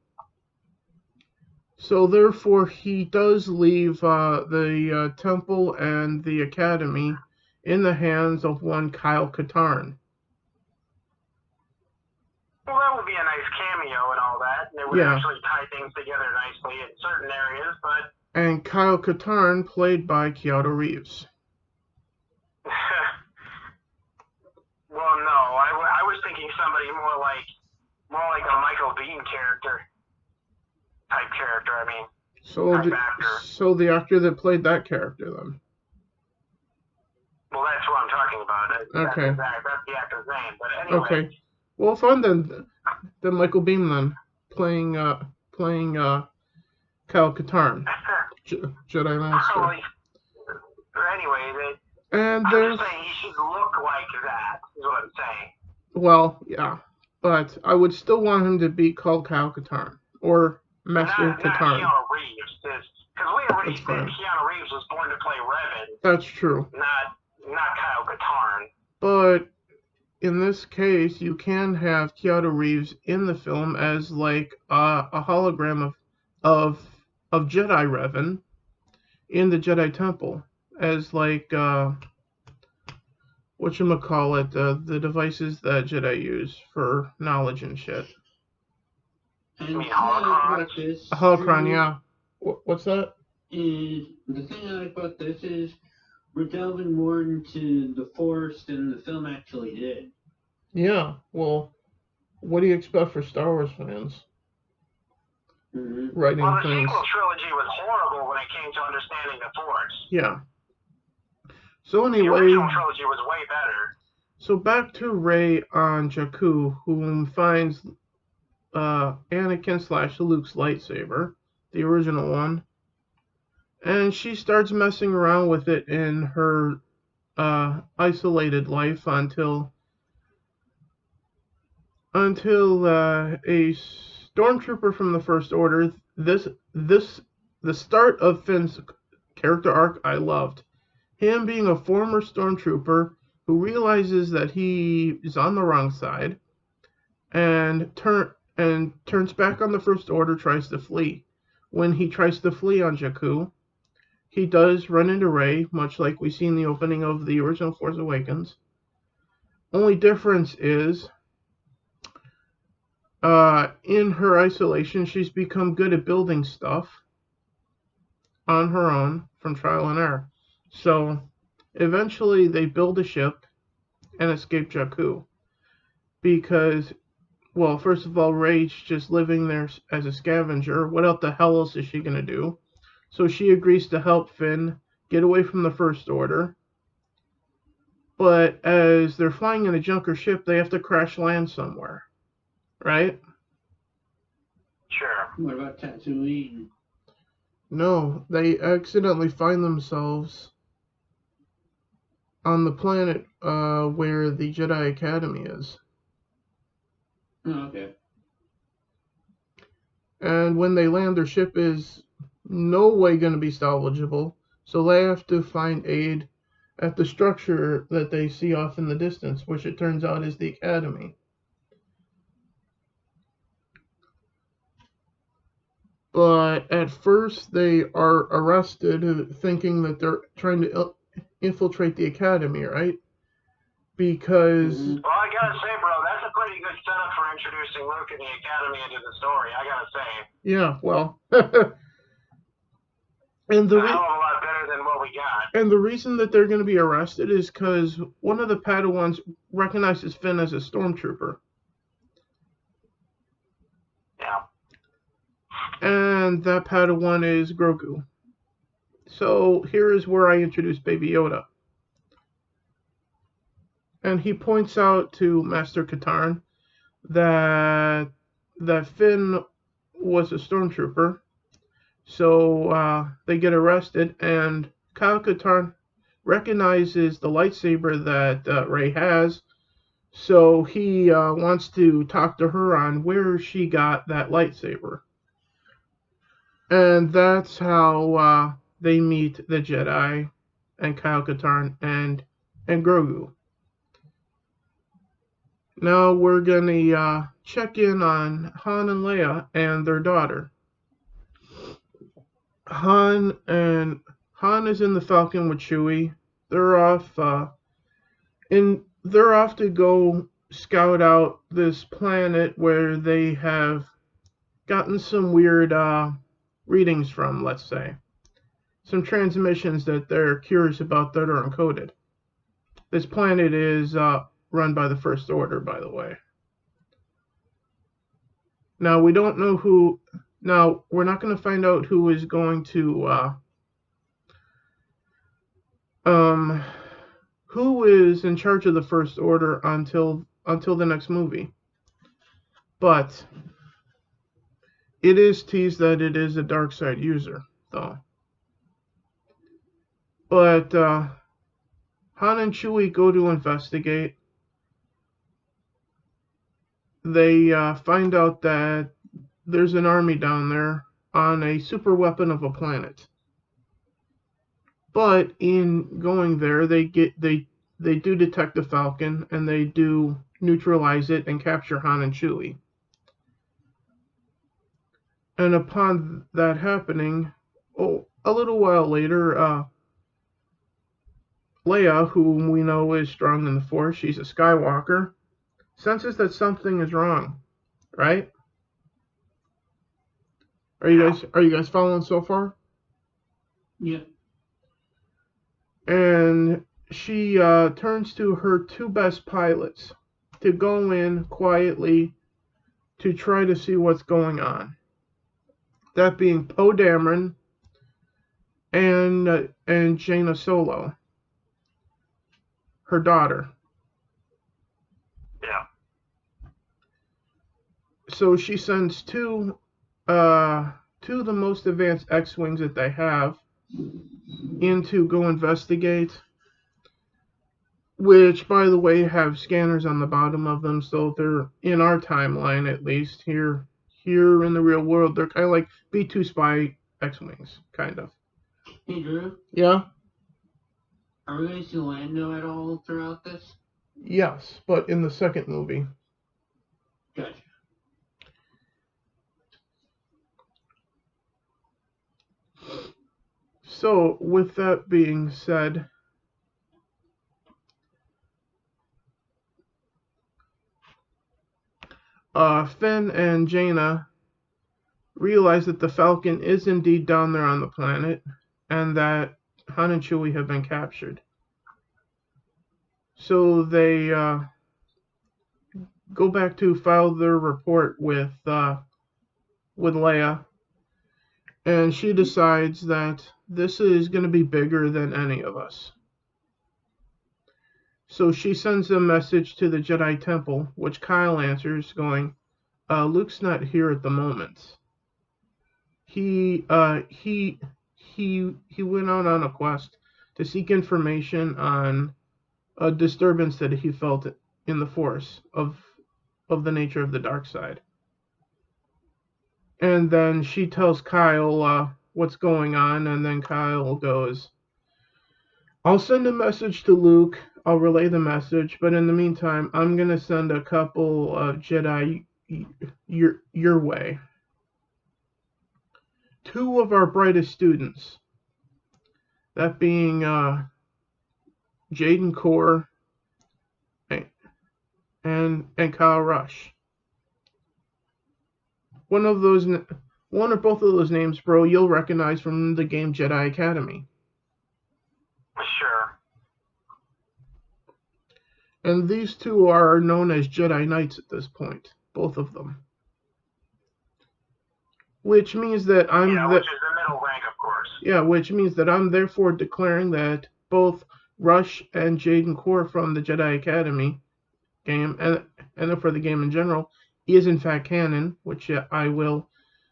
So therefore, he does leave the temple and the academy in the hands of one Kyle Katarn. Well, that would be a nice cameo and all that, and it would actually tie things together nicely in certain areas, but... And Kyle Katarn, played by Keanu Reeves. Well, no, I was thinking somebody more like a Michael Biehn type character, I mean. So the actor that played that character, then? Well, that's what I'm talking about. Okay. That's the actor's name, but anyway. Okay. Well, fine then. Then Michael Biehn, then, playing Kyle Katarn, Jedi Master. Anyway, and I'm just saying he should look like that, is what I'm saying. Well, yeah, but I would still want him to be called Kyle Katarn, or Master Katarn. Not Keanu Reeves, because we already said Keanu Reeves was born to play Revan. That's true. Not Kyle Katarn. But in this case, you can have Keanu Reeves in the film as like a hologram of Jedi Revan in the Jedi Temple, as like whatchamacallit, the devices that Jedi use for knowledge and shit. And holocron? A holocron, yeah. What's that? The thing I like about this is we're delving more into the Force than the film actually did. Yeah, well, what do you expect for Star Wars fans? Mm-hmm. Writing the things. sequel trilogy was horrible when it came to understanding the Force. Yeah. So anyway, the original trilogy was way better. So back to Rey on Jakku, whom finds Anakin / Luke's lightsaber, the original one, and she starts messing around with it in her isolated life until a stormtrooper from the First Order. The start of Finn's character arc I loved. Him being a former stormtrooper who realizes that he is on the wrong side and turns back on the First Order, tries to flee. When he tries to flee on Jakku, he does run into Rey, much like we see in the opening of the original Force Awakens. Only difference is In her isolation, she's become good at building stuff on her own from trial and error. So eventually they build a ship and escape Jakku. Because, well, first of all, Ray's just living there as a scavenger. What the hell else is she going to do? So she agrees to help Finn get away from the First Order. But as they're flying in a junker ship, they have to crash land somewhere. Right? Sure. What about Tatooine? No, they accidentally find themselves on the planet where the Jedi Academy is. Oh, okay. And when they land, their ship is no way going to be salvageable, so they have to find aid at the structure that they see off in the distance, which it turns out is the Academy. But at first, they are arrested, thinking that they're trying to infiltrate the Academy, right? Because... Mhm. Well, I gotta say, bro, that's a pretty good setup for introducing Luke and the Academy into the story, I gotta say. Yeah, well... and It's a hell of a lot better than what we got. And the reason that they're going to be arrested is because one of the Padawans recognizes Finn as a stormtrooper. Yeah. And that Padawan is Grogu. So here is where I introduce Baby Yoda. And he points out to Master Katarn that Finn was a stormtrooper. So they get arrested, and Kyle Katarn recognizes the lightsaber that Rey has. So he wants to talk to her on where she got that lightsaber. And that's how they meet the Jedi and Kyle Katarn and Grogu. Now we're going to check in on Han and Leia and their daughter. Han is in the Falcon with Chewie. They're off to go scout out this planet where they have gotten some weird readings from, let's say. Some transmissions that they're curious about that are encoded. This planet is run by the First Order, by the way. Now, we don't know who... Now, we're not going to find out who is going to... who is in charge of the First Order until the next movie. But it is teased that it is a dark side user, though. But Han and Chewie go to investigate. They find out that there's an army down there on a super weapon of a planet. But in going there, they do detect the Falcon, and they do neutralize it and capture Han and Chewie. And upon that happening, a little while later, Leia, whom we know is strong in the Force, she's a Skywalker, senses that something is wrong, right? Are you guys following so far? Yeah. And she turns to her two best pilots to go in quietly to try to see what's going on. That being Poe Dameron and Jaina Solo, her daughter. Yeah. So she sends two of the most advanced X-Wings that they have in to go investigate, which, by the way, have scanners on the bottom of them, so they're, in our timeline at least, here in the real world, they're kind of like B-2 spy X-Wings, kind of. Hey, Drew? Yeah? Are we going to see Lando at all throughout this? Yes, but in the second movie. Gotcha. So, with that being said, Finn and Jaina realize that the Falcon is indeed down there on the planet, and that Han and Chewie have been captured. So they go back to file their report with Leia, and she decides that this is going to be bigger than any of us. So she sends a message to the Jedi Temple, which Kyle answers, going, "Luke's not here at the moment. He went out on a quest to seek information on a disturbance that he felt in the Force of the nature of the dark side." And then she tells Kyle what's going on, and then Kyle goes, "I'll send a message to Luke. I'll relay the message, but in the meantime, I'm gonna send a couple of Jedi your way. Two of our brightest students, that being Jaden Core and Kyle Rush. One or both of those names, bro, you'll recognize from the game Jedi Academy." Sure. And these two are known as Jedi Knights at this point, both of them. Which means that which is the middle rank, of course. Yeah, which means that I'm therefore declaring that both Rush and Jaden Core from the Jedi Academy game, and for the game in general, is in fact canon, which I will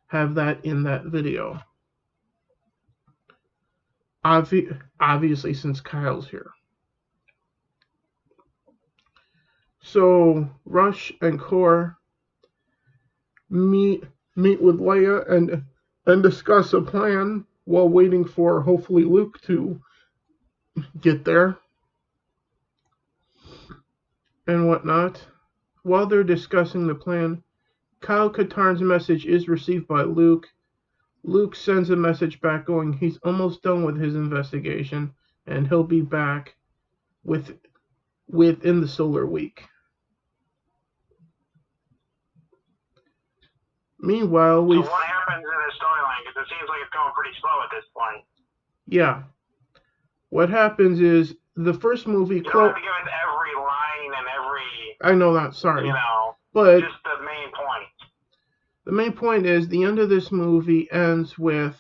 have that in that video. Obviously, since Kyle's here. So Rush and Core meet with Leia and discuss a plan while waiting for hopefully Luke to get there and whatnot. While they're discussing the plan, Kyle Katarn's message is received by Luke. Luke sends a message back going he's almost done with his investigation and he'll be back within the solar week. Meanwhile, So what happens in the storyline? Because it seems like it's going pretty slow at this point. Yeah. What happens is the first movie. You don't have to give it every line and every. I know that. Sorry. But just the main point. The main point is the end of this movie ends with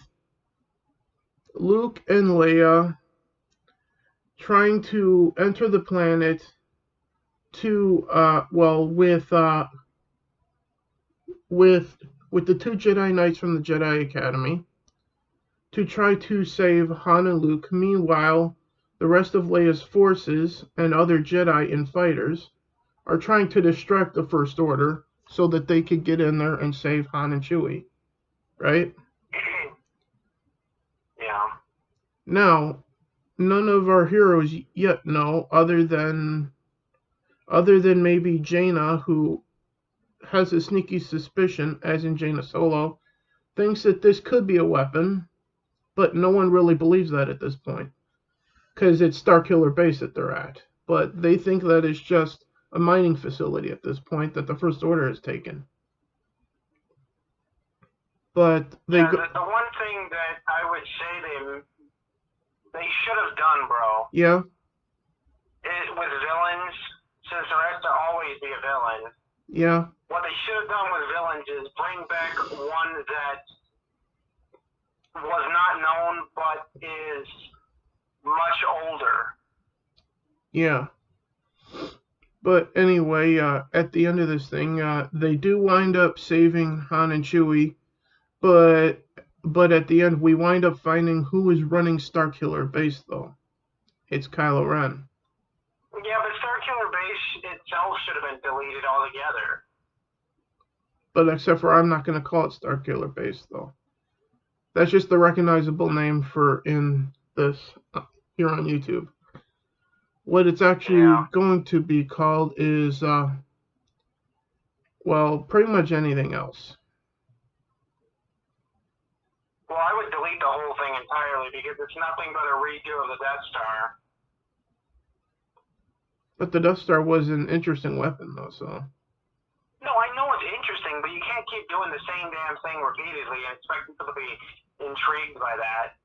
Luke and Leia trying to enter the planet to with the two Jedi Knights from the Jedi Academy to try to save Han and Luke. Meanwhile, the rest of Leia's forces and other Jedi and fighters are trying to distract the First Order so that they could get in there and save Han and Chewie. Right? Yeah. Now, none of our heroes yet know, other than maybe Jaina, who has a sneaky suspicion, as in Jaina Solo, thinks that this could be a weapon, but no one really believes that at this point, because it's Starkiller Base that they're at. But they think that it's just a mining facility at this point that the First Order has taken. But the one thing that I would say they should have done, bro. Yeah. With villains, since there has to always be a villain. Yeah. What they should have done with villains is bring back one that was not known but is much older. Yeah. But anyway, at the end of this thing, they do wind up saving Han and Chewie, but at the end we wind up finding who is running Starkiller Base, though. It's Kylo Ren. Yeah, but Starkiller Base itself should have been deleted altogether. But except for I'm not going to call it Starkiller Base, though. That's just the recognizable name for in this here on YouTube. What it's actually going to be called is, pretty much anything else. Well, I would delete the whole thing entirely because it's nothing but a redo of the Death Star. But the Death Star was an interesting weapon, though, so. No, I know it's interesting, but you can't keep doing the same damn thing repeatedly and expect people to be intrigued by that.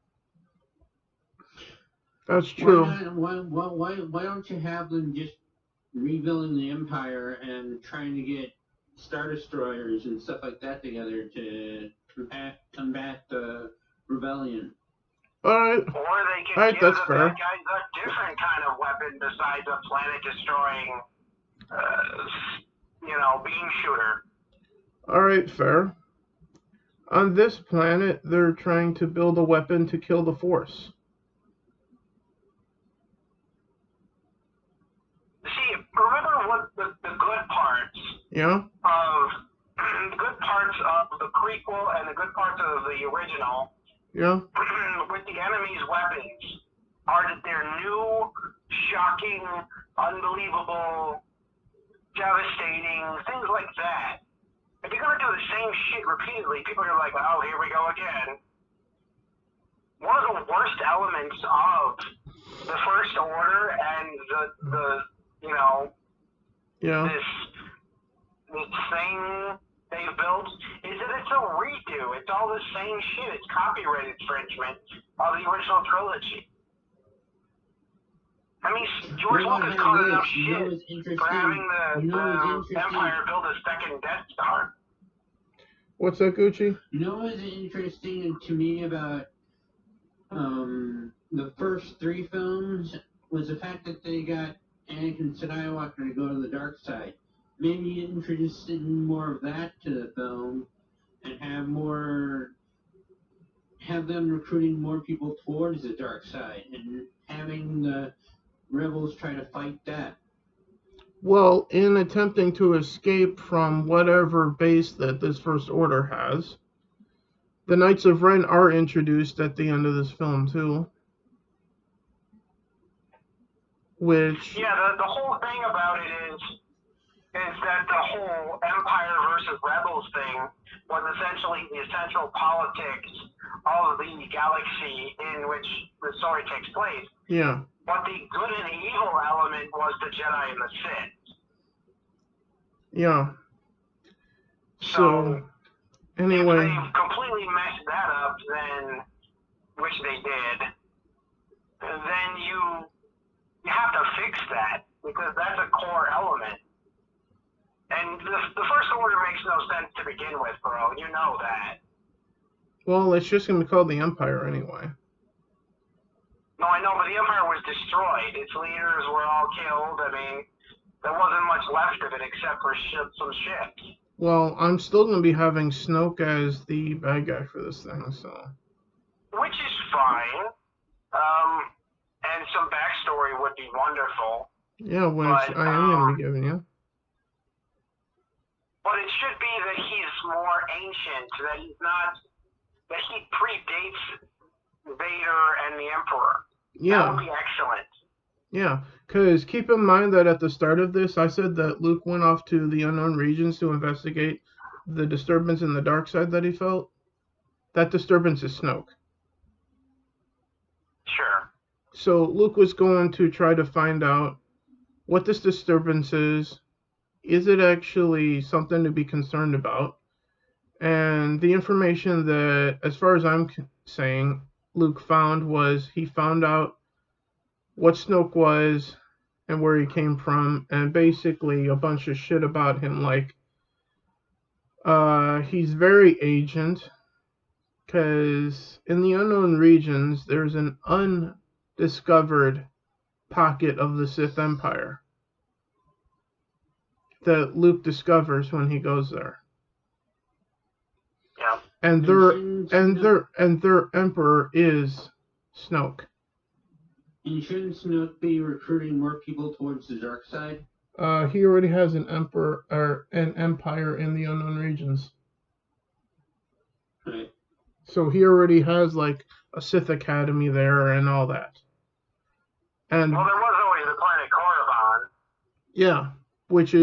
That's true. Why don't you have them just rebuilding the Empire and trying to get Star Destroyers and stuff like that together to combat the rebellion? Alright. Or they can Alright, give that's the fair. bad guys a different kind of weapon besides a planet-destroying, beam shooter. Alright, fair. On this planet, they're trying to build a weapon to kill the Force. See, remember what the good parts Yeah? of the good parts of the prequel and the good parts of the original Yeah? with the enemy's weapons are that they're new, shocking, unbelievable, devastating, things like that. If you're gonna do the same shit repeatedly, people are like, oh, here we go again. One of the worst elements of the First Order and Yeah. this thing they've built is that it's a redo. It's all the same shit. It's copyright infringement of the original trilogy. I mean, George Lucas caught enough shit for having the Empire build a second Death Star. What's that, Gucci? You know what's interesting to me about the first 3 films was the fact that they got Anakin Skywalker to go to the dark side. Maybe introducing more of that to the film and have them recruiting more people towards the dark side and having the rebels try to fight that. Well, in attempting to escape from whatever base that this First Order has, the Knights of Ren are introduced at the end of this film, too. Which... Yeah, the whole thing about it is that the whole Empire versus Rebels thing was essentially the essential politics of the galaxy in which the story takes place. Yeah. But the good and evil element was the Jedi and the Sith. Yeah. So anyway, if they've completely messed that up, then, which they did, then you have to fix that, because that's a core element. And the First Order makes no sense to begin with, bro. You know that. Well, it's just going to be called the Empire anyway. No, I know, but the Empire was destroyed. Its leaders were all killed. I mean, there wasn't much left of it except for some ships. Well, I'm still going to be having Snoke as the bad guy for this thing, so... Which is fine. And some backstory would be wonderful. Yeah, which I am going to be giving you. But it should be that he's more ancient, that he predates Vader and the Emperor. Yeah. That would be excellent. Yeah, because keep in mind that at the start of this, I said that Luke went off to the unknown regions to investigate the disturbance in the dark side that he felt. That disturbance is Snoke. Sure. So Luke was going to try to find out what this disturbance is. Is it actually something to be concerned about? And the information that, as far as I'm saying, Luke found was he found out what Snoke was and where he came from, and basically a bunch of shit about him, like he's very ancient, because in the unknown regions there's an undiscovered pocket of the Sith Empire that Luke discovers when he goes there. Yeah. And their emperor is Snoke. And shouldn't Snoke be recruiting more people towards the dark side? He already has an emperor or an empire in the unknown regions. Right. So he already has like a Sith Academy there and all that. And well, there was always the planet Korriban. Yeah, which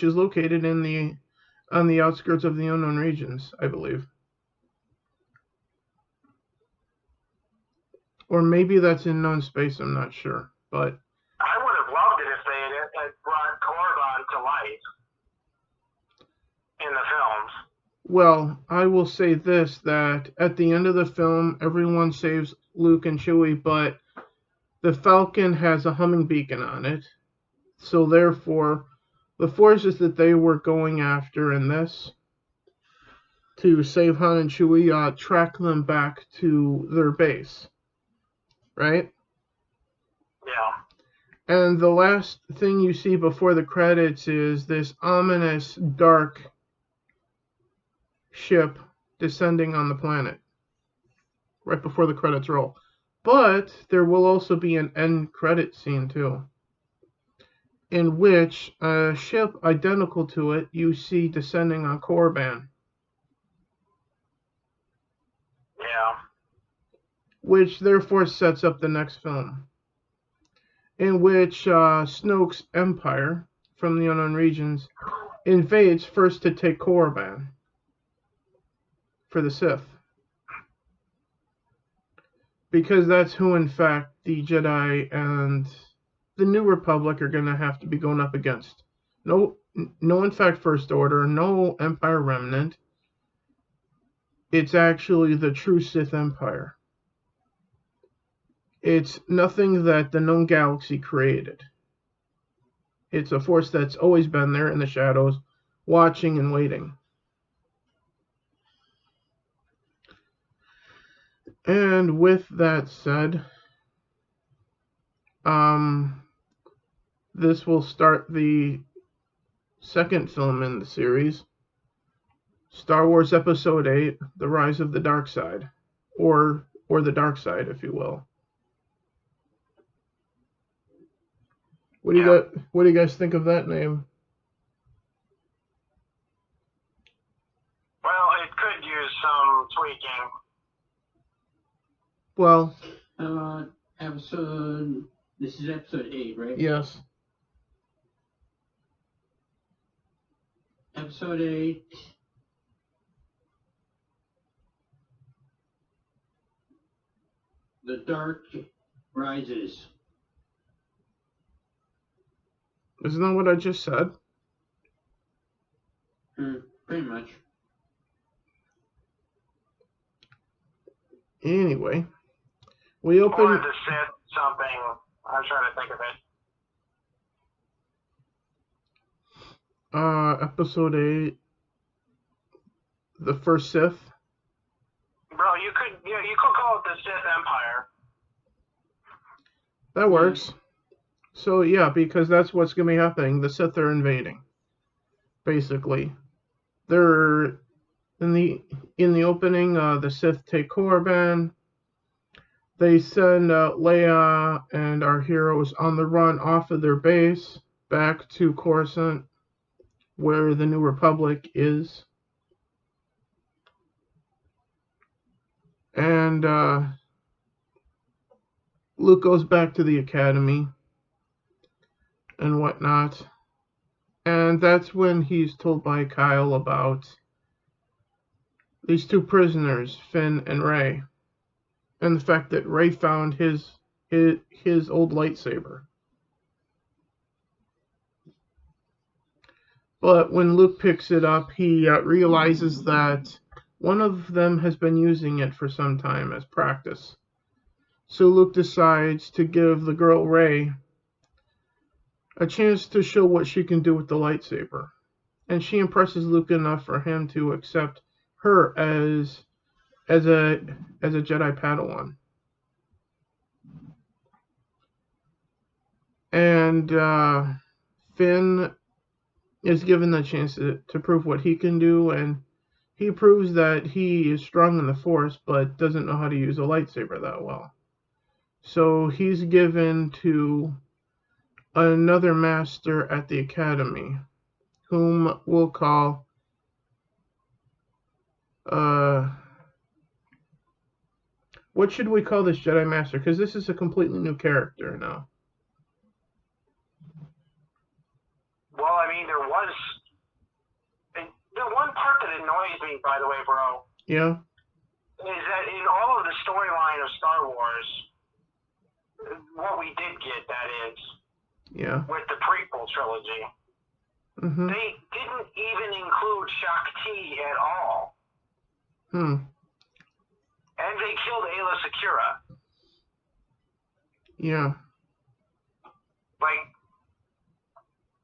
is located on the outskirts of the unknown regions, I believe. Or maybe that's in known space, I'm not sure. But I would have loved it if they had brought Korriban to life. Well, I will say this, that at the end of the film, everyone saves Luke and Chewie, but the Falcon has a homing beacon on it. So therefore, the forces that they were going after in this to save Han and Chewie track them back to their base, right? Yeah. And the last thing you see before the credits is this ominous, dark ship descending on the planet right before the credits roll. But there will also be an end credit scene too, in which a ship identical to it you see descending on Korriban. Yeah. Which therefore sets up the next film, in which Snoke's empire from the Unknown Regions invades first to take Korriban for the Sith. Because that's who, in fact, the Jedi and the New Republic are going to have to be going up against. No, in fact, First Order, no Empire Remnant. It's actually the true Sith Empire. It's nothing that the known galaxy created. It's a force that's always been there in the shadows, watching and waiting. And with that said, this will start the second film in the series, Star Wars Episode 8, The Rise of the Dark Side, or the Dark Side, if you will. What do you guys think of that name? Well, it could use some tweaking. Well, this is episode 8, right? Yes. Episode 8. The Dark Rises. Isn't that what I just said? Pretty much. Anyway, we open. Or the Sith something. I'm trying to think of it. Episode 8, The First Sith. Bro, you could call it the Sith Empire. That works. So yeah, because that's what's going to be happening. The Sith are invading. Basically, they're in the opening. The Sith take Korriban. They send Leia and our heroes on the run off of their base back to Coruscant, where the New Republic is. And Luke goes back to the academy and whatnot. And that's when he's told by Kyle about these two prisoners, Finn and Rey, and the fact that Rey found his old lightsaber. But when Luke picks it up, he realizes that one of them has been using it for some time as practice. So Luke decides to give the girl Rey a chance to show what she can do with the lightsaber. And she impresses Luke enough for him to accept her as a Jedi Padawan. And Finn is given the chance to prove what he can do, and he proves that he is strong in the Force, but doesn't know how to use a lightsaber that well. So he's given to another master at the academy, whom we'll call what should we call this Jedi Master? Because this is a completely new character now. Well, I mean, there was the one part that annoys me, by the way, bro. Yeah. Is that in all of the storyline of Star Wars, what we did get, that is, Yeah. with the prequel trilogy, Mm-hmm. They didn't even include Shakti at all. Hmm. And they killed Ayla Secura. Yeah. Like,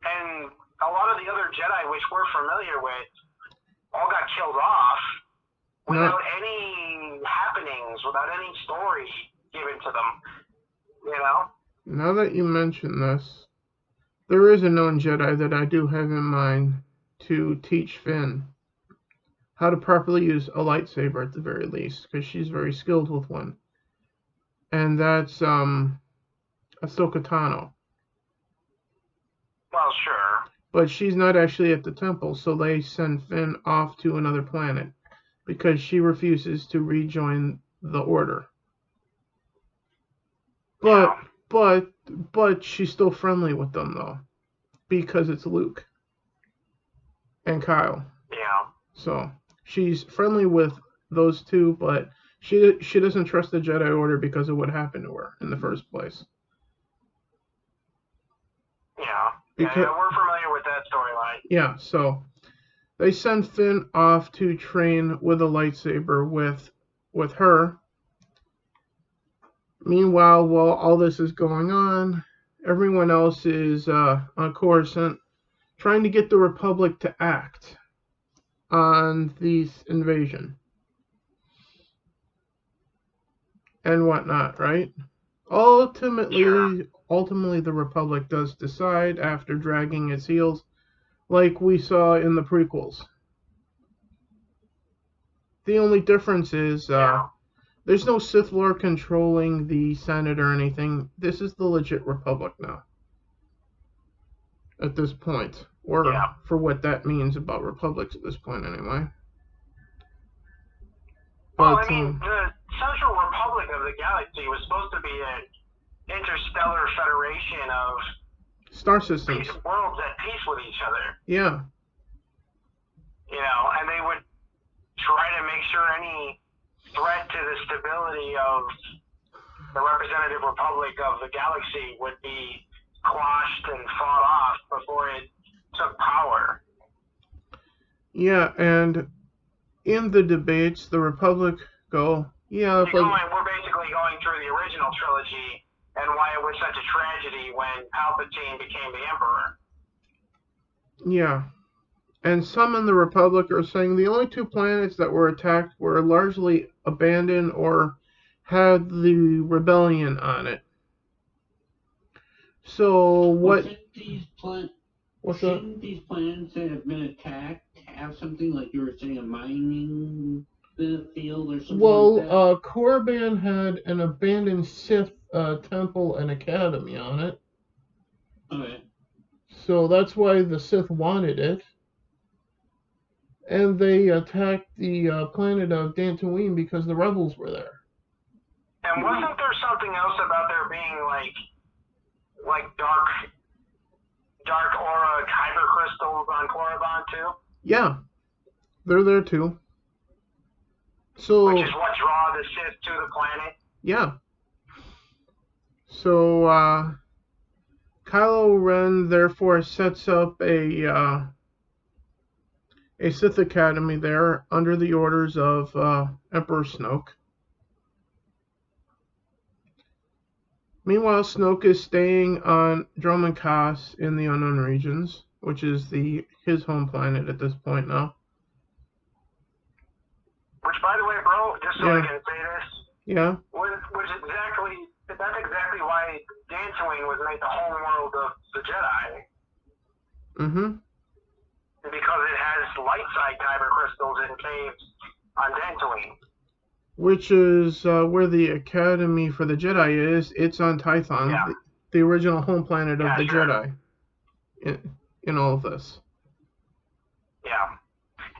and a lot of the other Jedi, which we're familiar with, all got killed off without any happenings, without any story given to them. You know? Now that you mention this, there is a known Jedi that I do have in mind to teach Finn how to properly use a lightsaber at the very least, because she's very skilled with one. And that's Ahsoka Tano. Well, sure. But she's not actually at the temple, so they send Finn off to another planet because she refuses to rejoin the Order. But Yeah. but she's still friendly with them though, because it's Luke and Kyle. Yeah. So she's friendly with those two, but she doesn't trust the Jedi Order because of what happened to her in the first place. Yeah. Because, yeah, we're familiar with that storyline. Yeah, so they send Finn off to train with a lightsaber with her. Meanwhile, while all this is going on, everyone else is on Coruscant trying to get the Republic to act on this invasion and whatnot, right? Ultimately, the Republic does decide after dragging its heels, like we saw in the prequels. The only difference is there's no Sith Lord controlling the Senate or anything. This is the legit Republic now. At this point, or for what that means about republics at this point, anyway. Well, I mean, the Central Republic of the Galaxy was supposed to be an interstellar federation of star systems, worlds at peace with each other. Yeah. You know, and they would try to make sure any threat to the stability of the representative republic of the galaxy would be quashed and fought off before it took power. Yeah, and in the debates, the Republic go, we're basically going through the original trilogy and why it was such a tragedy when Palpatine became the Emperor. Yeah. And some in the Republic are saying the only two planets that were attacked were largely abandoned or had the rebellion on it. So what? Shouldn't these planets that have been attacked have something like you were saying, a mining field or something like that? Well, Korriban had an abandoned Sith temple and academy on it. Okay. So that's why the Sith wanted it. And they attacked the planet of Dantooine because the rebels were there. And wasn't there something else about there being like dark aura kyber crystals on Korriban too? Yeah, they're there too. So, which is what draw the Sith to the planet? Yeah. So, Kylo Ren therefore sets up a Sith Academy there under the orders of Emperor Snoke. Meanwhile, Snoke is staying on Dromund Kaas in the Unknown Regions, which is his home planet at this point now. Which, by the way, bro, just so I can say this. Yeah. That's exactly why Dantooine was made the home world of the Jedi. Mm-hmm. Because it has light side kyber crystals in caves on Dantooine. Which is where the Academy for the Jedi is. It's on Tython, the original home planet of the Jedi. In all of this. Yeah.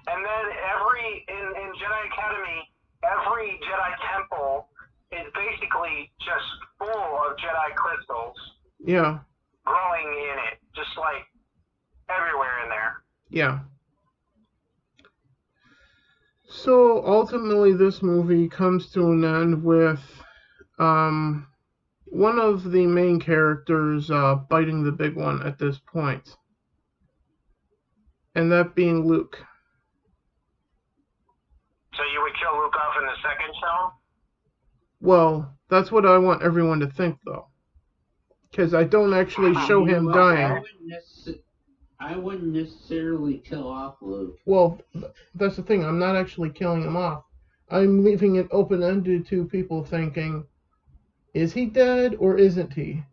And then in Jedi Academy, every Jedi temple is basically just full of Jedi crystals. Yeah. Growing in it, just like everywhere in there. Yeah. So ultimately, this movie comes to an end with one of the main characters biting the big one at this point. and that being Luke. So you would kill Luke off in the second film? Well, that's what I want everyone to think, though. Because I don't actually show him dying. I wouldn't necessarily kill off Luke. Well, that's the thing. I'm not actually killing him off. I'm leaving it open-ended to people thinking, is he dead or isn't he?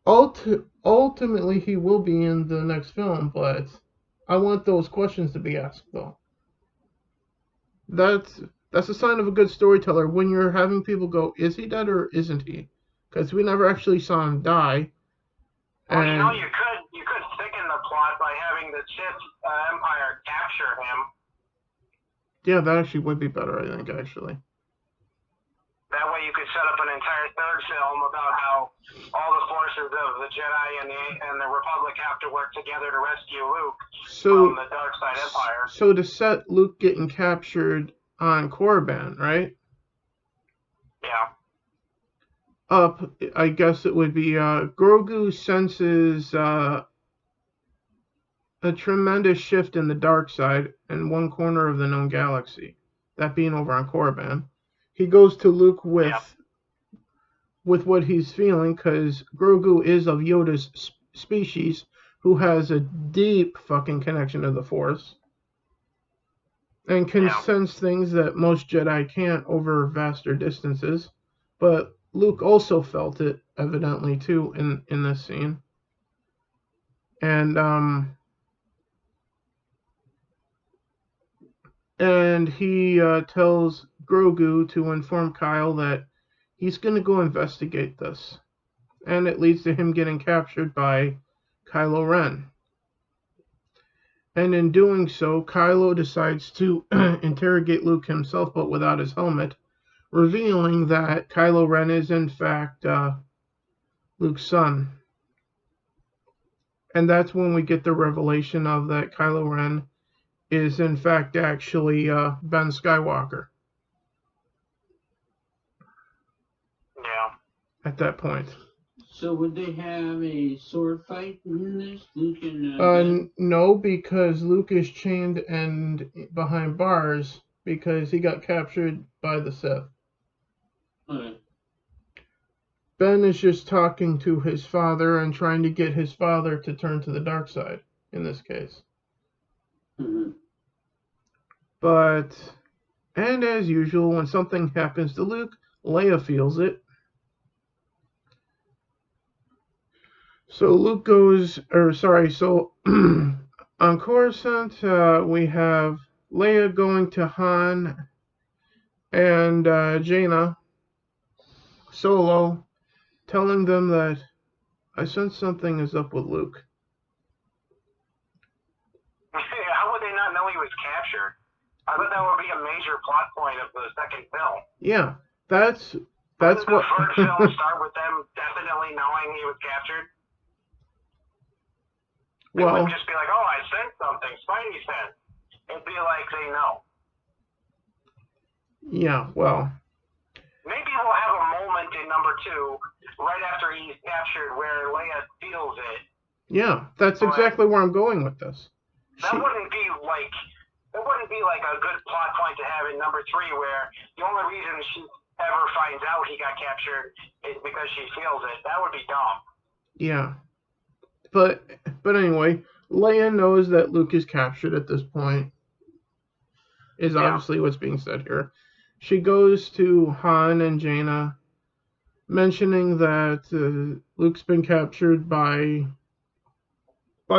Ultimately, he will be in the next film, but I want those questions to be asked, though. That's a sign of a good storyteller when you're having people go, is he dead or isn't he? Because we never actually saw him die. Well, you know, you could thicken the plot by having the Sith Empire capture him. Yeah, that actually would be better, I think, actually. That way you could set up an entire third film about how all the forces of the Jedi and the Republic have to work together to rescue Luke from the dark side Empire. So to set Luke getting captured on Korriban, right? Yeah. Up, I guess it would be Grogu senses a tremendous shift in the dark side in one corner of the known galaxy, that being over on Korriban. He goes to Luke with what he's feeling, because Grogu is of Yoda's species, who has a deep fucking connection to the Force, and can sense things that most Jedi can't over vaster distances. But Luke also felt it, evidently, too, in this scene. And he tells Grogu to inform Kyle that he's going to go investigate this. And it leads to him getting captured by Kylo Ren. And in doing so, Kylo decides to interrogate Luke himself, but without his helmet, revealing that Kylo Ren is in fact Luke's son. And that's when we get the revelation of that Kylo Ren is in fact actually Ben Skywalker. Yeah. At that point. So would they have a sword fight in this, Luke and Ben? No, because Luke is chained and behind bars because he got captured by the Sith. Okay. Ben is just talking to his father and trying to get his father to turn to the dark side in this case. Mm-hmm. And as usual, when something happens to Luke, Leia feels it. So Luke goes, so on Coruscant, we have Leia going to Han and Jaina solo, telling them that I sense something is up with Luke. How would they not know he was captured? I thought that would be a major plot point of the second film. Yeah, that's Wouldn't what. the third film start with them definitely knowing he was captured? It wouldn't just be like, oh, I sensed something, Spidey sense. It'd be like they know. Yeah, well. Maybe we'll have a moment in number 2, right after he's captured, where Leia feels it. Yeah, that's exactly where I'm going with this. That wouldn't be like a good plot point to have in number 3, where the only reason she ever finds out he got captured is because she feels it. That would be dumb. Yeah. But anyway, Leia knows that Luke is captured at this point. Is obviously what's being said here. She goes to Han and Jaina, mentioning that Luke's been captured by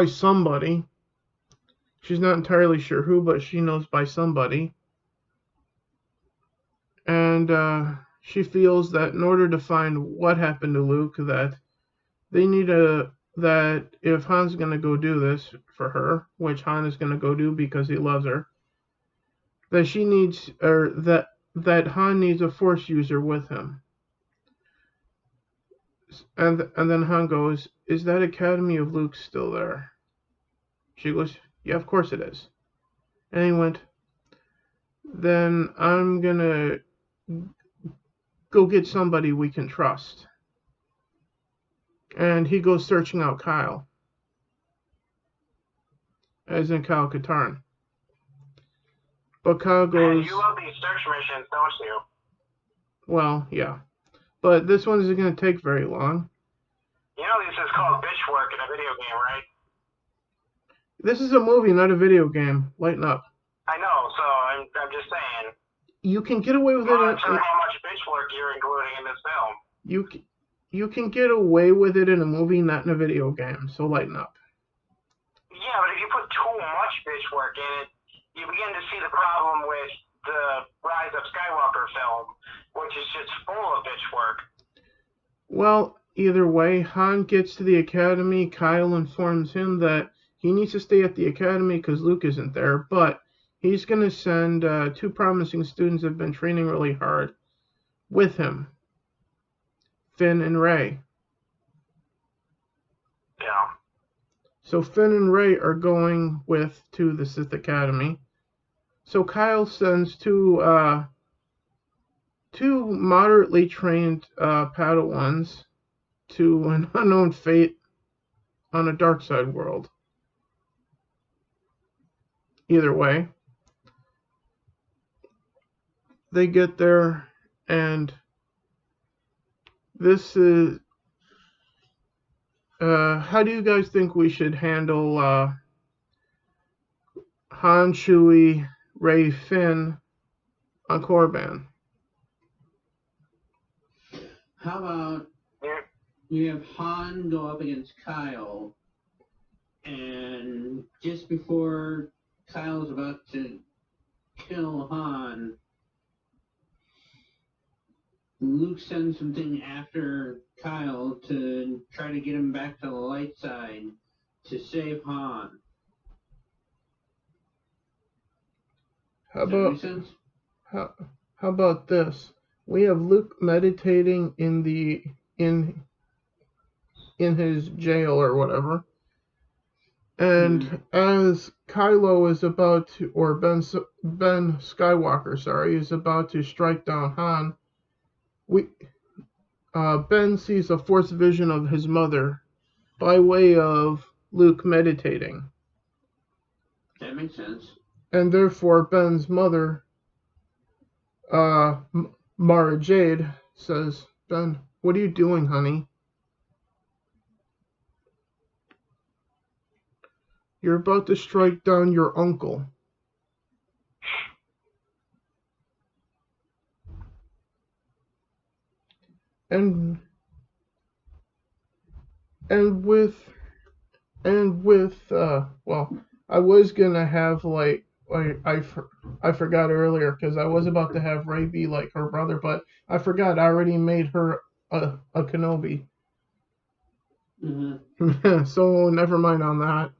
somebody. She's not entirely sure who, but she knows by somebody. And she feels that in order to find what happened to Luke, that they need that if Han's going to go do this for her, which Han is going to go do because he loves her, that she needs, or that Han needs a Force user with him. And then Han goes, is that Academy of Luke still there? She goes, yeah, of course it is. And he went, then I'm going to go get somebody we can trust. And he goes searching out Kyle. as in Kyle Katarn. But Kyle Man, goes, you love these search missions, don't you? well, yeah. But this one isn't going to take very long. You know this is called bitch work in a video game, right? This is a movie, not a video game. Lighten up. I know, so I'm just saying. You can get away with it. Monitor how much bitch work you're including in this film. You can get away with it in a movie, not in a video game. So lighten up. Yeah, but if you put too much bitch work in it, you begin to see the problem with the Rise of Skywalker film, which is just full of bitch work. Well, either way, Han gets to the academy. Kyle informs him that he needs to stay at the academy because Luke isn't there, but he's going to send two promising students that have been training really hard with him, Finn and Rey. Yeah. So Finn and Rey are going to the Sith Academy. So Kyle sends two moderately trained Padawans to an unknown fate on a dark side world. Either way, they get there, and this is how do you guys think we should handle Han, Chewie, Rey, Finn on Korriban? How about you have Han go up against Kyle, and just before Kyle's about to kill Han, Luke sends something after Kyle to try to get him back to the light side to save Han. How about this? We have Luke meditating in his jail or whatever. And as Kylo is about to, or Ben Skywalker, sorry, is about to strike down Han, Ben sees a force vision of his mother by way of Luke meditating. That makes sense. And therefore, Ben's mother, Mara Jade, says, Ben, what are you doing, honey? You're about to strike down your uncle. And with well, I was gonna have I forgot earlier because I was about to have Rey be like her brother, but I forgot I already made her a Kenobi. Mm-hmm. So never mind on that.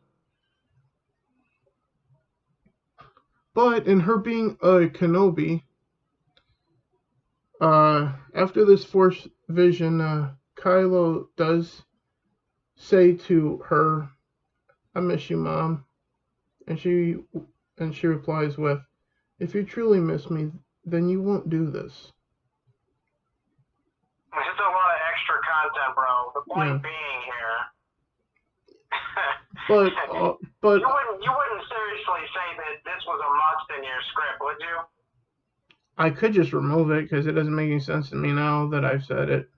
But in her being a Kenobi, after this Force vision, Kylo does say to her, "I miss you, Mom," and she replies with, "If you truly miss me, then you won't do this." It's a lot of extra content, bro. The point being here. but you wouldn't seriously say that this was a must in your script, would you? I could just remove it because it doesn't make any sense to me now that I've said it.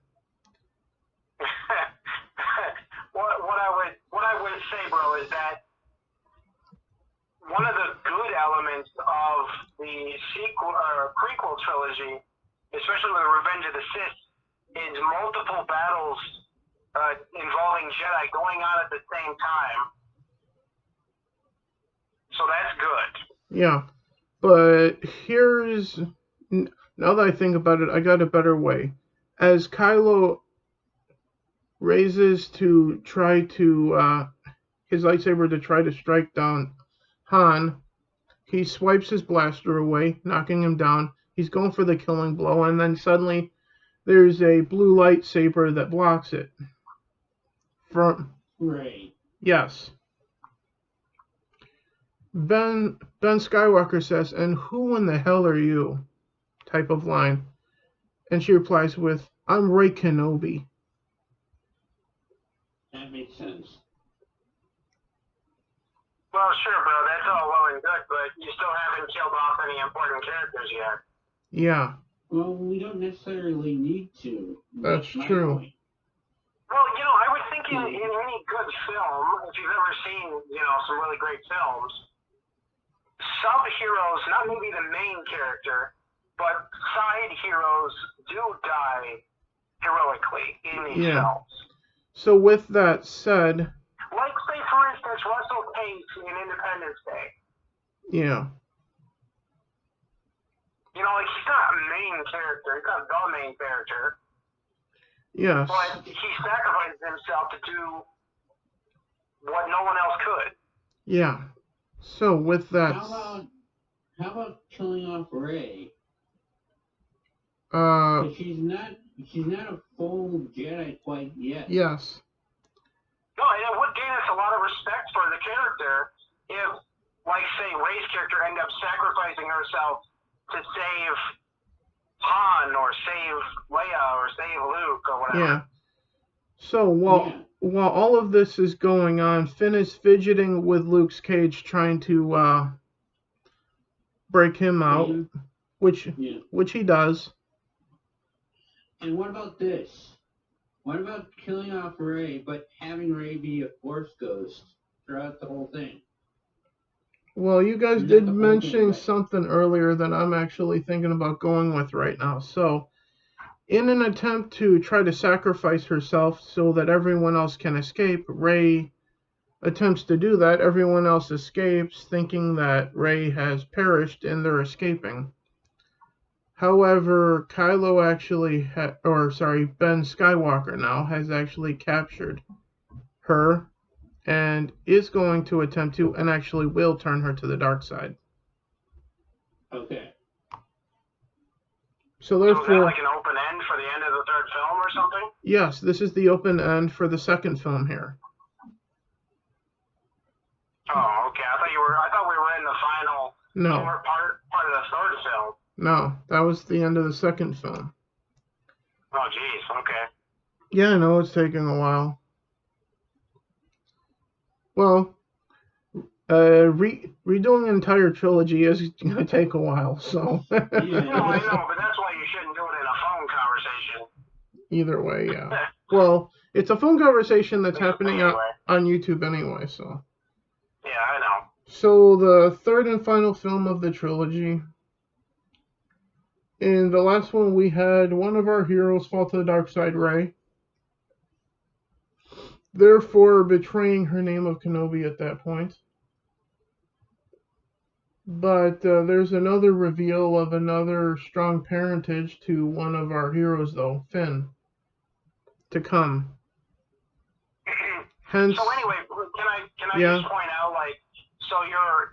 what I would say, bro, is that one of the good elements of the sequel or prequel trilogy, especially with Revenge of the Sith, is multiple battles involving Jedi going on at the same time. So that's good. Yeah, but now that I think about it, I got a better way. As Kylo raises to try to his lightsaber to try to strike down Han, he swipes his blaster away, knocking him down. He's going for the killing blow, and then suddenly there's a blue lightsaber that blocks it. From Rey. Yes. Ben Skywalker says, "And who in the hell are you?" type of line. And she replies with, "I'm Rey Kenobi." That makes sense. But Well, sure, bro. That's all well and good, but you still haven't killed off any important characters yet. Yeah. Well, we don't necessarily need to. That's true. Point. Well, I would think in any good film, if you've ever seen, some really great films, sub-heroes, not maybe the main character, but side heroes do die heroically in these films. So with that said... Like, say, for instance, Russell Pace in Independence Day. Yeah. He's not a main character. He's not the main character. Yes. But he sacrificed himself to do what no one else could. Yeah. So with that... How about killing off Rey? She's not a full Jedi quite yet. Yes. No, and it would gain us a lot of respect for the character if, like, say, Rey's character ended up sacrificing herself to save Han or save Leia or save Luke or whatever. Yeah. So while all of this is going on, Finn is fidgeting with Luke's cage, trying to break him out, which he does. And what about this? What about killing off Rey, but having Rey be a Force ghost throughout the whole thing? Well, you guys did mention something earlier that I'm actually thinking about going with right now. So, in an attempt to try to sacrifice herself so that everyone else can escape, Rey attempts to do that. Everyone else escapes, thinking that Rey has perished and they're escaping. However, Kylo actually, Ben Skywalker now has actually captured her and is going to attempt to, and actually will turn her to the dark side. Okay. So therefore, is that like an open end for the end of the third film or something? Yes, this is the open end for the second film here. Oh, okay. I thought we were in the final part of the third film. No, that was the end of the second film. Oh, jeez. Okay. Yeah, I know it's taking a while. Well, redoing an entire trilogy is going to take a while, so... No, I know, but that's why you shouldn't do it in a phone conversation. Either way, yeah. Well, it's a phone conversation that's happening on YouTube anyway, so... Yeah, I know. So, the third and final film of the trilogy. In the last one, we had one of our heroes fall to the dark side, Rey, therefore betraying her name of Kenobi at that point. But there's another reveal of another strong parentage to one of our heroes, though, Finn, to come. Hence, so anyway, can I just point out, so your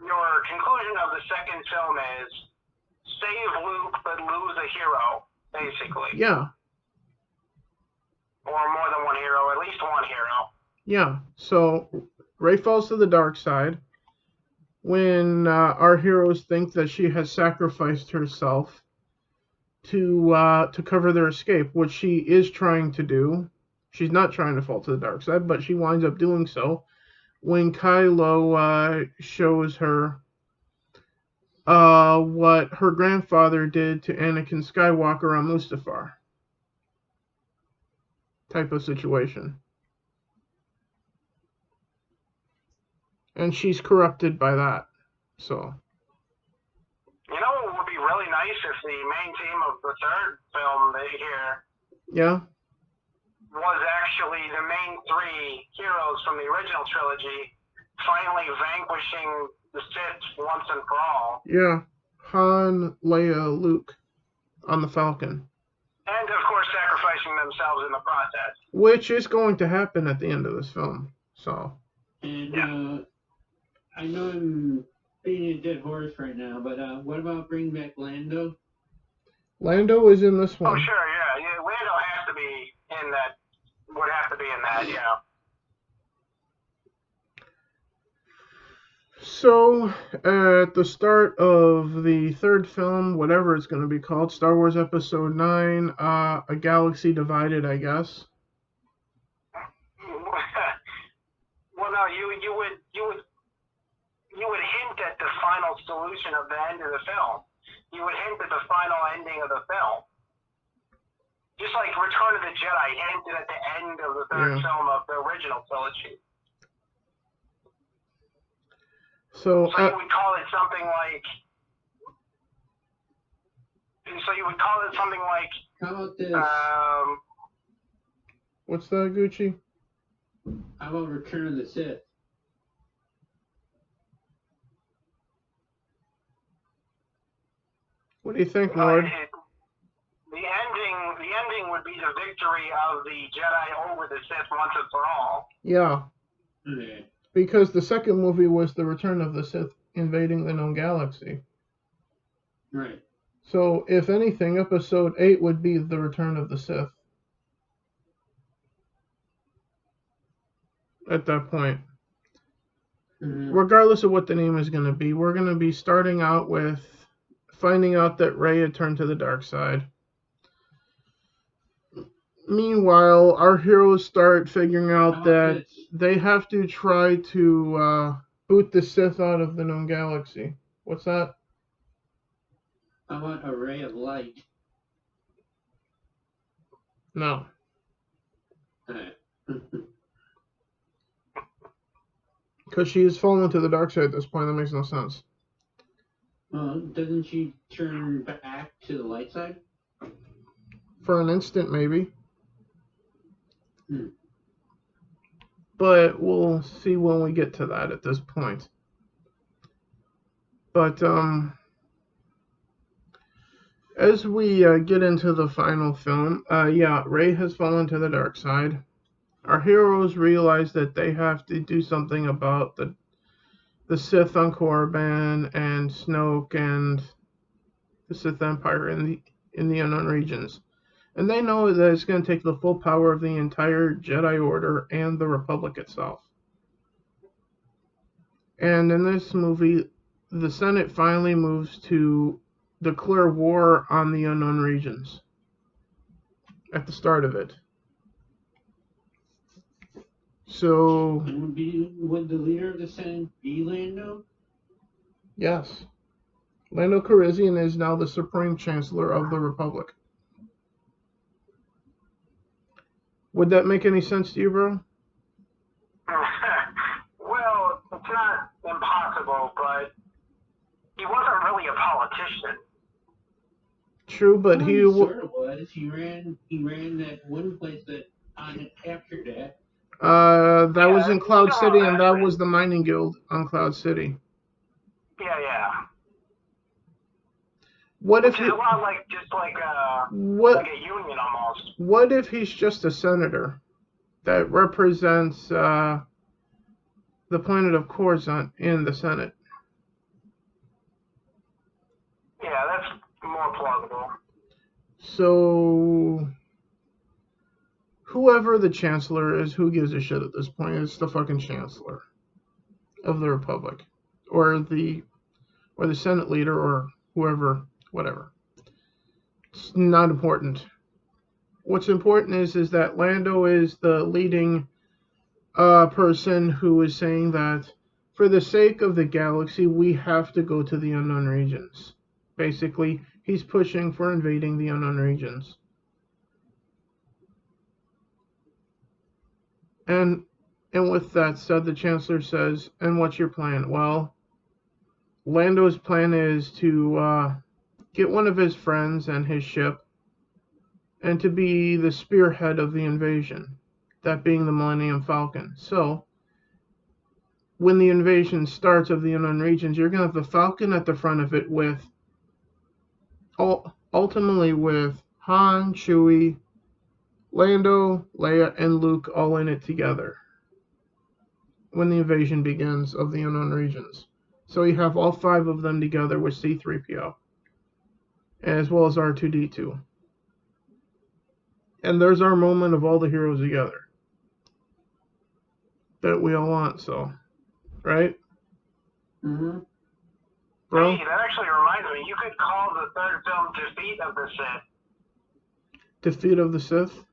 conclusion of the second film is save Luke but lose a hero, basically. Yeah. Or more than one hero, at least one hero. Yeah. So Rey falls to the dark side when our heroes think that she has sacrificed herself to cover their escape, which she is trying to do. She's not trying to fall to the dark side, but she winds up doing so when Kylo shows her what her grandfather did to Anakin Skywalker on Mustafar. Type of situation. And she's corrupted by that. So. You know, it would be really nice if the main theme of the third film here was actually the main three heroes from the original trilogy finally vanquishing the Sith once and for all. Yeah. Han, Leia, Luke on the Falcon. And, of course, sacrificing themselves in the process. Which is going to happen at the end of this film. So. And, I know I'm beating a dead horse right now, but what about bringing back Lando? Lando is in this one. Oh, sure, yeah. Lando has to be in that. Would have to be in that, yeah. So, at the start of the third film, whatever it's going to be called, Star Wars Episode 9, A Galaxy Divided, I guess. Well, no, you would you would hint at the final solution of the end of the film. You would hint at the final ending of the film. Just like Return of the Jedi hinted at the end of the third film of the original trilogy. So you would call it something like. So you would call it something like. How about this? What's that, Gucci? How about Return of the Sith? What do you think, Lord? The ending would be the victory of the Jedi over the Sith once and for all. Yeah. Yeah. Because the second movie was the Return of the Sith invading the known galaxy. Right. So, if anything, Episode 8 would be the Return of the Sith. At that point. Mm-hmm. Regardless of what the name is going to be, we're going to be starting out with finding out that Rey had turned to the dark side. Meanwhile, our heroes start figuring out that they have to try to boot the Sith out of the known galaxy. What's that? I want a ray of light. No. Because she has fallen to the dark side at this point. That makes no sense. Well, doesn't she turn back to the light side? For an instant, maybe. Hmm. But we'll see when we get to that at this point. But, as we get into the final film, Rey has fallen to the dark side. Our heroes realize that they have to do something about the Sith on Korriban and Snoke and the Sith Empire in the unknown regions. And they know that it's going to take the full power of the entire Jedi Order and the Republic itself. And in this movie, the Senate finally moves to declare war on the unknown regions at the start of it. So, would the leader of the Senate be Lando? yes. Lando Calrissian is now the Supreme Chancellor of the Republic. Would that make any sense to you, bro? Well, it's not impossible, but he wasn't really a politician. True, but well, he sort of was. He ran that one place that captured that. That was in Cloud City, and that was the mining guild on Cloud City. Yeah. What if it's a lot like like a union almost. What if he's just a senator that represents the planet of Coruscant in the Senate? Yeah, that's more plausible. So, whoever the Chancellor is, who gives a shit at this point? It's the fucking Chancellor of the Republic, or the Senate leader, or whoever. Whatever. It's not important. What's important is that Lando is the leading person who is saying that for the sake of the galaxy, we have to go to the unknown regions. Basically, he's pushing for invading the unknown regions. And with that said, the Chancellor says, and what's your plan? Well, Lando's plan is to get one of his friends and his ship, and to be the spearhead of the invasion, that being the Millennium Falcon. So, when the invasion starts of the unknown regions, you're going to have the Falcon at the front of it ultimately with Han, Chewie, Lando, Leia, and Luke all in it together when the invasion begins of the unknown regions. So you have all 5 of them together with C-3PO, as well as R2-D2. And there's our moment of all the heroes together that we all want, so, right? Mm-hmm. Bro? Hey, that actually reminds me, you could call the third film Defeat of the Sith. Defeat of the Sith?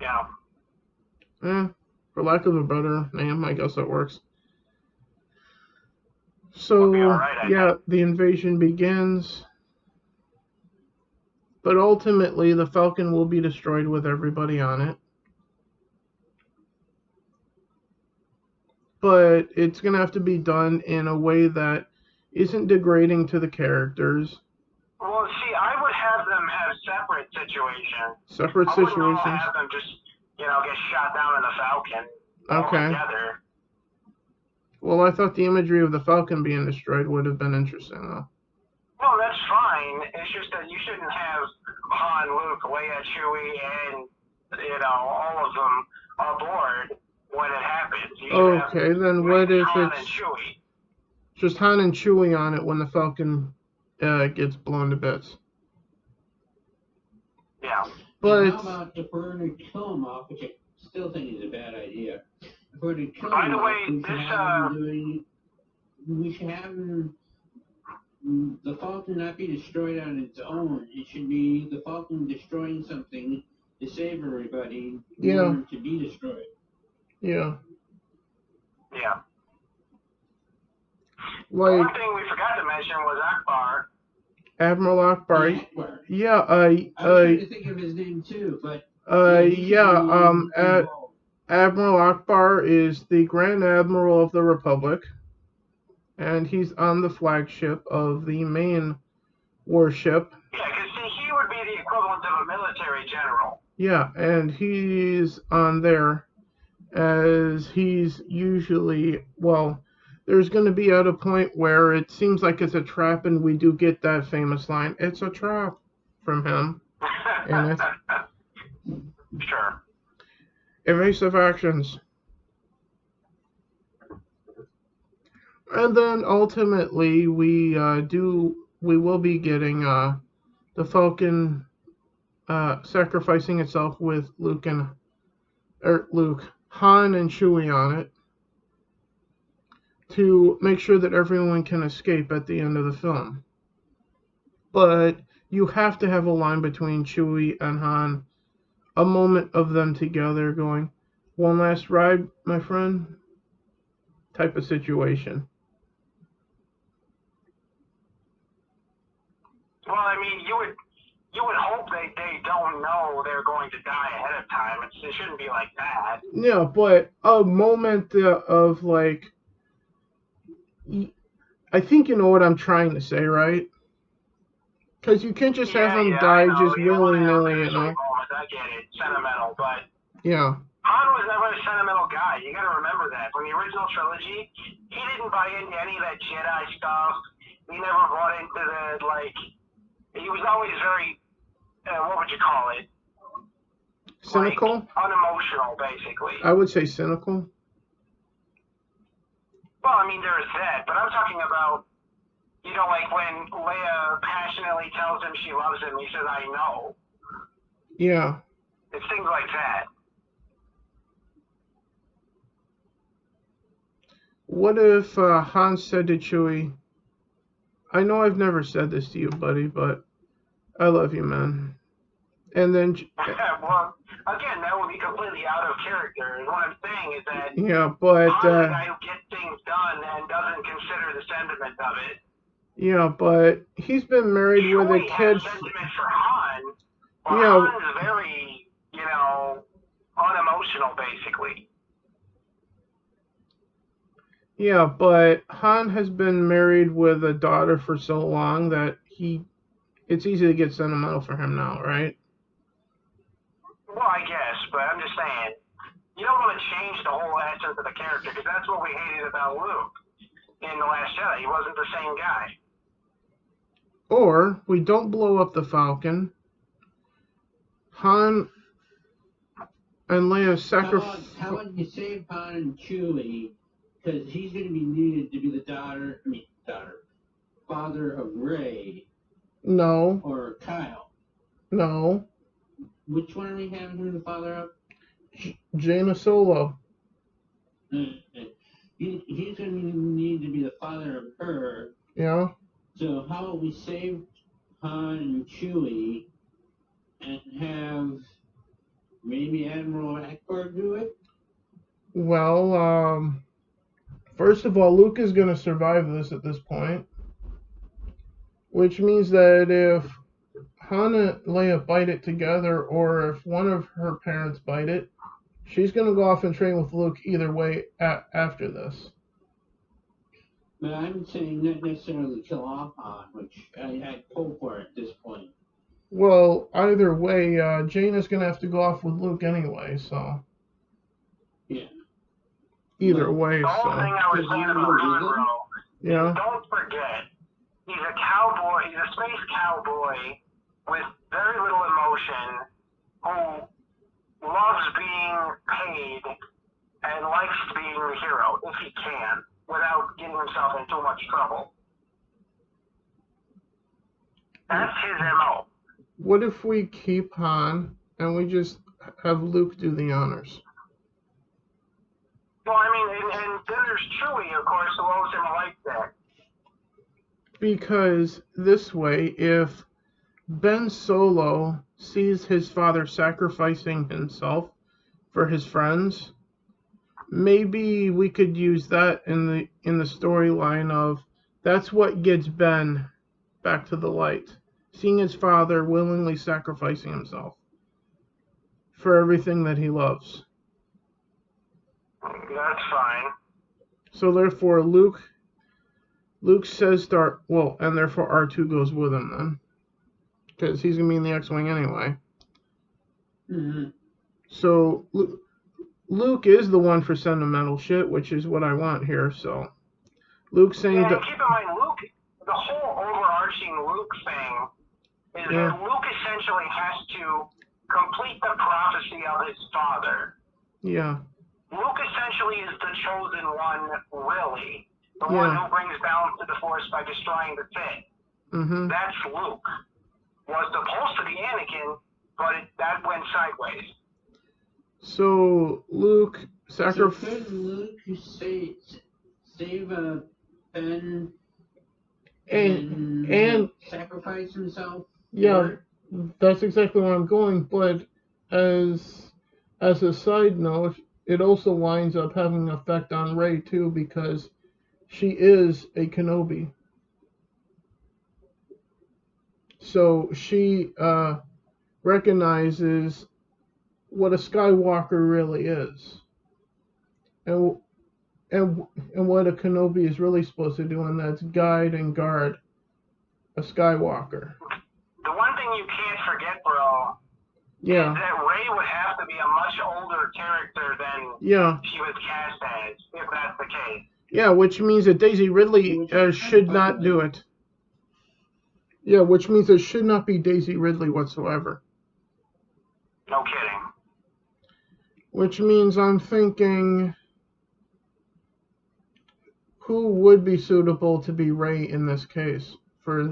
Yeah. For lack of a better name, I guess that works. So, be all right, I yeah, think. the invasion begins. But ultimately, the Falcon will be destroyed with everybody on it. But it's going to have to be done in a way that isn't degrading to the characters. Well, see, I would have them have separate situations. Separate I wouldn't all situations. have them just, get shot down in the Falcon all Okay. together. Well, I thought the imagery of the Falcon being destroyed would have been interesting, though. No, that's fine. It's just that you shouldn't have Han, Luke, Leia, Chewie, and all of them aboard when it happens. You should Okay, then what have if Han and it's Chewie. just Han and Chewie on it when the Falcon gets blown to bits? Yeah. But and how about if we're going to kill him off, which I still think is a bad idea. If we're going to kill By him the off, way, we should have him, the Falcon not be destroyed on its own. It should be the Falcon destroying something to save everybody in order to be destroyed. Yeah. Yeah. Like, one thing we forgot to mention was Akbar. Admiral Akbar. Akbar. Yeah, I was trying to think of his name too, but Admiral Akbar is the Grand Admiral of the Republic, and he's on the flagship of the main warship. Yeah, because see, he would be the equivalent of a military general. Yeah, and he's on there as he's usually, well, there's going to be at a point where it seems like it's a trap, and we do get that famous line, "It's a trap," from him. In it. Sure. Evasive actions. And then ultimately we will be getting the Falcon sacrificing itself with Han and Chewie on it to make sure that everyone can escape at the end of the film. But you have to have a line between Chewie and Han, a moment of them together going, "One last ride, my friend," type of situation. Well, I mean, you would hope they don't know they're going to die ahead of time. It shouldn't be like that. Yeah, but a moment of like, I think you know what I'm trying to say, right? Because you can't just have them die just willy-nilly, Moment. I get it, sentimental, but yeah. Han was never a sentimental guy. You got to remember that. From the original trilogy, he didn't buy into any of that Jedi stuff. He never bought into the He was always very, what would you call it? Cynical? Unemotional, basically. I would say cynical. Well, I mean, there's that, but I'm talking about, like when Leia passionately tells him she loves him, he says, "I know." Yeah. It's things like that. What if Han said to Chewie, "I know I've never said this to you, buddy, but I love you, man." And then... Well, again, that would be completely out of character. What I'm saying is that yeah, but Han's the guy who gets things done and doesn't consider the sentiment of it. Yeah, but he's been married Chewie with a kid. Has sentiment for Han, but yeah. Han's very, unemotional, basically. Yeah, but Han has been married with a daughter for so long that it's easy to get sentimental for him now, right? Well, I guess, but I'm just saying, you don't want to change the whole essence of the character, because that's what we hated about Luke in The Last Jedi. He wasn't the same guy. Or we don't blow up the Falcon. Han and Leia sacrifice. How about you save Han and Chewie, because he's going to be needed to be the father of Rey. No. Or Kyle. No. Which one are we having him the father of? Jaina Solo. He's going to need to be the father of her. Yeah. So how about we save Han and Chewie and have maybe Admiral Akbar do it? Well, First of all, Luke is going to survive this at this point, which means that if Han and Leia bite it together, or if one of her parents bite it, she's going to go off and train with Luke either way after this. But I'm saying not necessarily kill off Han, which I'd pull for at this point. Well, either way, Jane is going to have to go off with Luke anyway, so. Yeah. Either way, the whole thing I was saying about Han, bro. Yeah. Don't forget, he's a cowboy. He's a space cowboy with very little emotion, who loves being paid and likes being the hero if he can, without getting himself in too much trouble. That's his MO. What if we keep Han and we just have Luke do the honors? Well, I mean, and then there's Chewie, of course, who owes him a life debt. Because this way, if Ben Solo sees his father sacrificing himself for his friends, maybe we could use that in the storyline of that's what gets Ben back to the light. Seeing his father willingly sacrificing himself for everything that he loves. That's fine. So therefore, Luke says and therefore R2 goes with him then, because he's gonna be in the X-wing anyway. Mm-hmm. So Luke is the one for sentimental shit, which is what I want here. So Luke's saying keep in mind, Luke. The whole overarching Luke thing is that Luke essentially has to complete the prophecy of his father. Yeah. Luke essentially is the chosen one, really. The one who brings balance to the Force by destroying the Sith. Mm-hmm. That's Luke. Was supposed to be Anakin, but that went sideways. So Luke sacrificed. So could Luke save Ben and sacrifice himself? Yeah, that's exactly where I'm going. But as a side note, it also winds up having an effect on Rey too, because she is a Kenobi. So she recognizes what a Skywalker really is, and what a Kenobi is really supposed to do, and that's guide and guard a Skywalker. The one thing you can't forget, bro, is that Rey would have to be a much older character than she was cast as, if that's the case. Yeah, which means that Daisy Ridley should not do it. Yeah, which means it should not be Daisy Ridley whatsoever. No kidding. Which means I'm thinking, who would be suitable to be Rey in this case for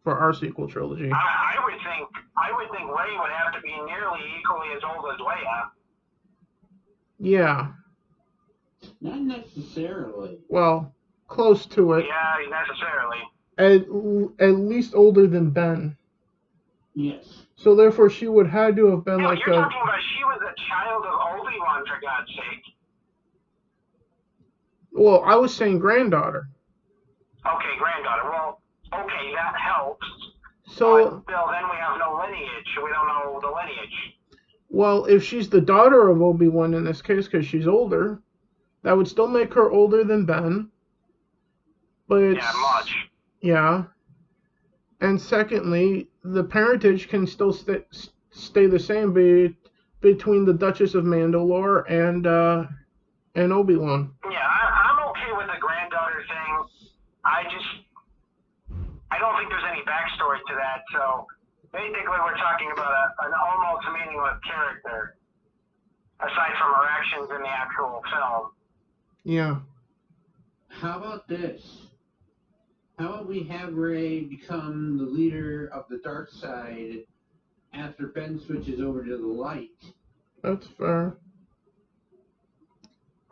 our sequel trilogy? I would think Rey would have to be nearly equally as old as Leia. Yeah. Not necessarily. Well, close to it. Yeah, necessarily. At least older than Ben. Yes. So therefore, she would have to have been you're talking about she was a child of Obi-Wan, for God's sake. Well, I was saying granddaughter. Okay, granddaughter. Well, okay, that helps. So. But still, then we have no lineage. We don't know the lineage. Well, if she's the daughter of Obi-Wan in this case, because she's older, that would still make her older than Ben. But it's, much. Yeah. And secondly, the parentage can still stay the same between the Duchess of Mandalore and Obi-Wan. Yeah, I'm okay with the granddaughter thing. I don't think there's any backstory to that, so basically we're talking about an almost meaningless character, aside from her actions in the actual film. Yeah. How about this? How about we have Rey become the leader of the dark side after Ben switches over to the light? That's fair.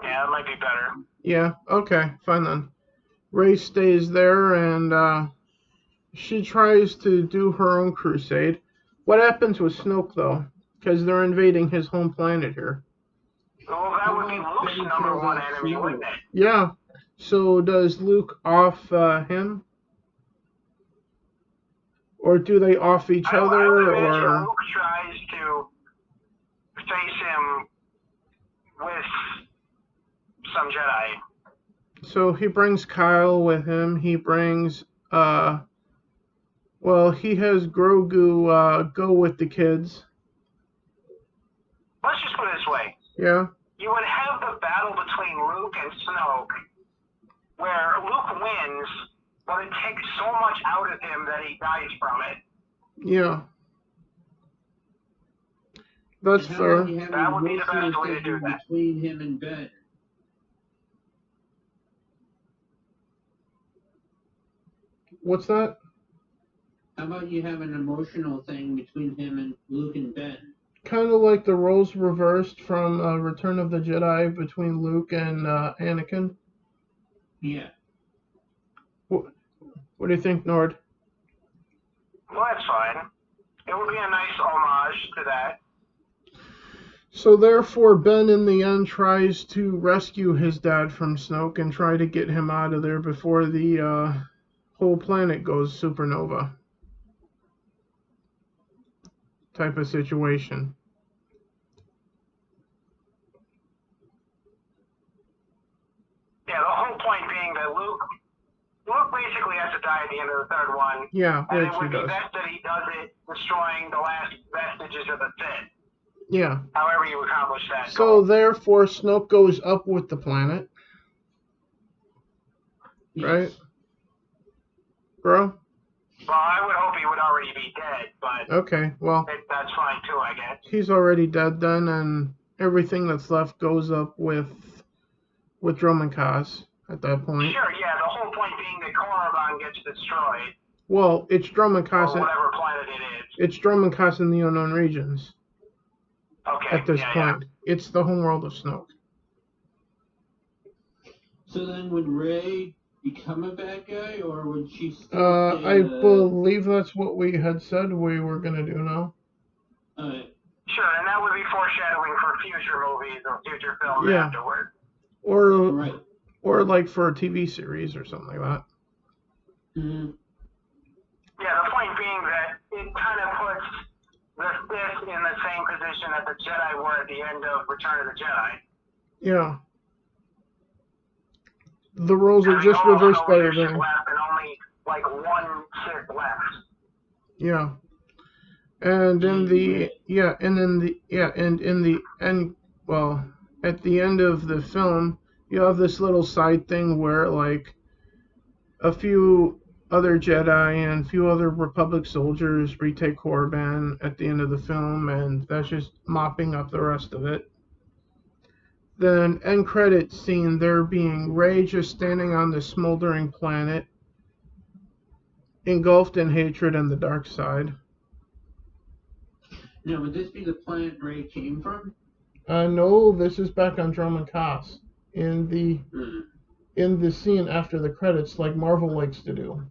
Yeah, that might be better. Yeah, okay, fine then. Rey stays there, and she tries to do her own crusade. What happens with Snoke, though? Because they're invading his home planet here. Well, that would be Luke's number one enemy, wouldn't it? Yeah. So does Luke off him? Or do they off each I would other? imagine Or Luke tries to face him with some Jedi. so he brings Kyle with him. He brings he has Grogu go with the kids. Let's just put it this way. Yeah. You would have the battle between Luke and Snoke, where Luke wins, but it takes so much out of him that he dies from it. Yeah. That's fair. That would be the best way to do that. Between him and Ben. What's that? How about you have an emotional thing between him and Luke and Ben? Kind of like the roles reversed from Return of the Jedi between Luke and Anakin. Yeah. What do you think, Nord? Well, that's fine. It would be a nice homage to that. So therefore, Ben in the end tries to rescue his dad from Snoke and try to get him out of there before the whole planet goes supernova. Type of situation. Yeah, the whole point being that Luke basically has to die at the end of the third one. Yeah, and which it would he be does. best that he does it destroying the last vestiges of the Sith. Yeah. However you accomplish that. So therefore, Snoke goes up with the planet. Yes. Right? Bro? Well, I would hope he would already be dead, but Okay, well, that's fine too, I guess. he's already dead then, and everything that's left goes up with Roman Kaz at that point. Sure, yeah, the whole point being that Korriban gets destroyed. Well, it's Roman Or Kaz. whatever planet it is. It's Roman Kaz in the unknown regions. Okay. At this point, yeah. It's the homeworld of Snoke. So then, would Rey become a bad guy, or would she still stay I believe that's what we had said we were gonna do now. Sure, and that would be foreshadowing for future movies or future films afterward. Or like for a TV series or something like that. Mm-hmm. Yeah, the point being that it kind of puts the Sith in the same position that the Jedi were at the end of Return of the Jedi. Yeah. The roles are just reversed by everything. Left and only like one Sith left. Yeah. And in the at the end of the film, you have this little side thing where like a few other Jedi and a few other Republic soldiers retake Korriban at the end of the film, and that's just mopping up the rest of it. Then end credit scene, there being Rey just standing on the smoldering planet, engulfed in hatred and the dark side. Now, would this be the planet Rey came from? No, this is back on Dromund Kaas in the scene after the credits, like Marvel likes to do.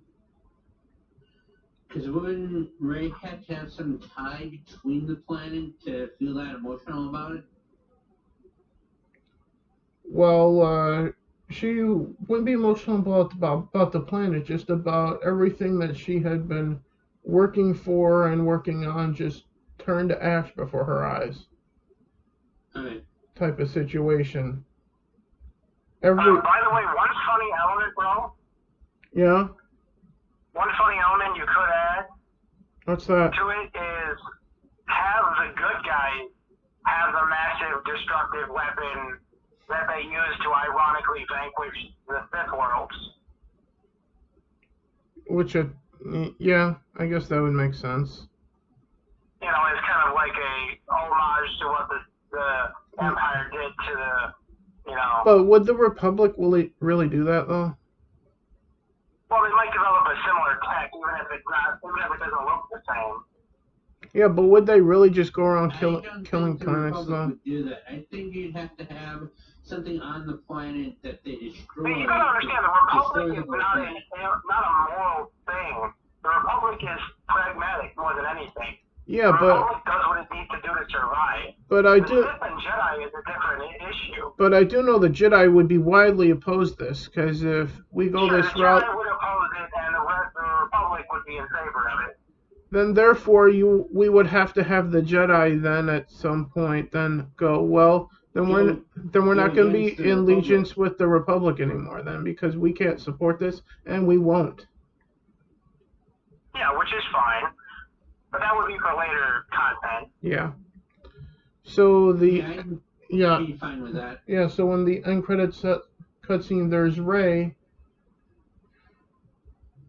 Because wouldn't Rey have to have some tie between the planet to feel that emotional about it? Well, she wouldn't be emotional about the planet, just about everything that she had been working for and working on just turned to ash before her eyes. Okay. Type of situation. By the way, one funny element, bro. Yeah? One funny element you could add. What's that? To it is have the good guys have the massive destructive weapon that they use to ironically vanquish the Sith worlds. Which, yeah, I guess that would make sense. You know, it's kind of like a homage to what the Empire did to the, you know. But would the Republic really do that, though? Well, they might develop a similar tech, even if it doesn't look the same. Yeah, but would they really just go around killing planets, though? Would do that. I think you'd have to have something on the planet that they destroy. But you gotta understand, the Republic is not a moral thing. The Republic is pragmatic more than anything. Yeah, the but Republic does what it needs to do to survive. but The Sith and Jedi is a different issue. But I do know the Jedi would be widely opposed this, because if we go Sure, this the route, Jedi would oppose it, and the Republic would be in favor of it. then therefore we would have to have the Jedi then at some point then go, well, then we're not going to be in allegiance with the Republic anymore then, because we can't support this and we won't. Yeah, which is fine, but that would be for later content. Yeah. So I'd be fine with that. Yeah. So when the end credits cutscene, there's Rey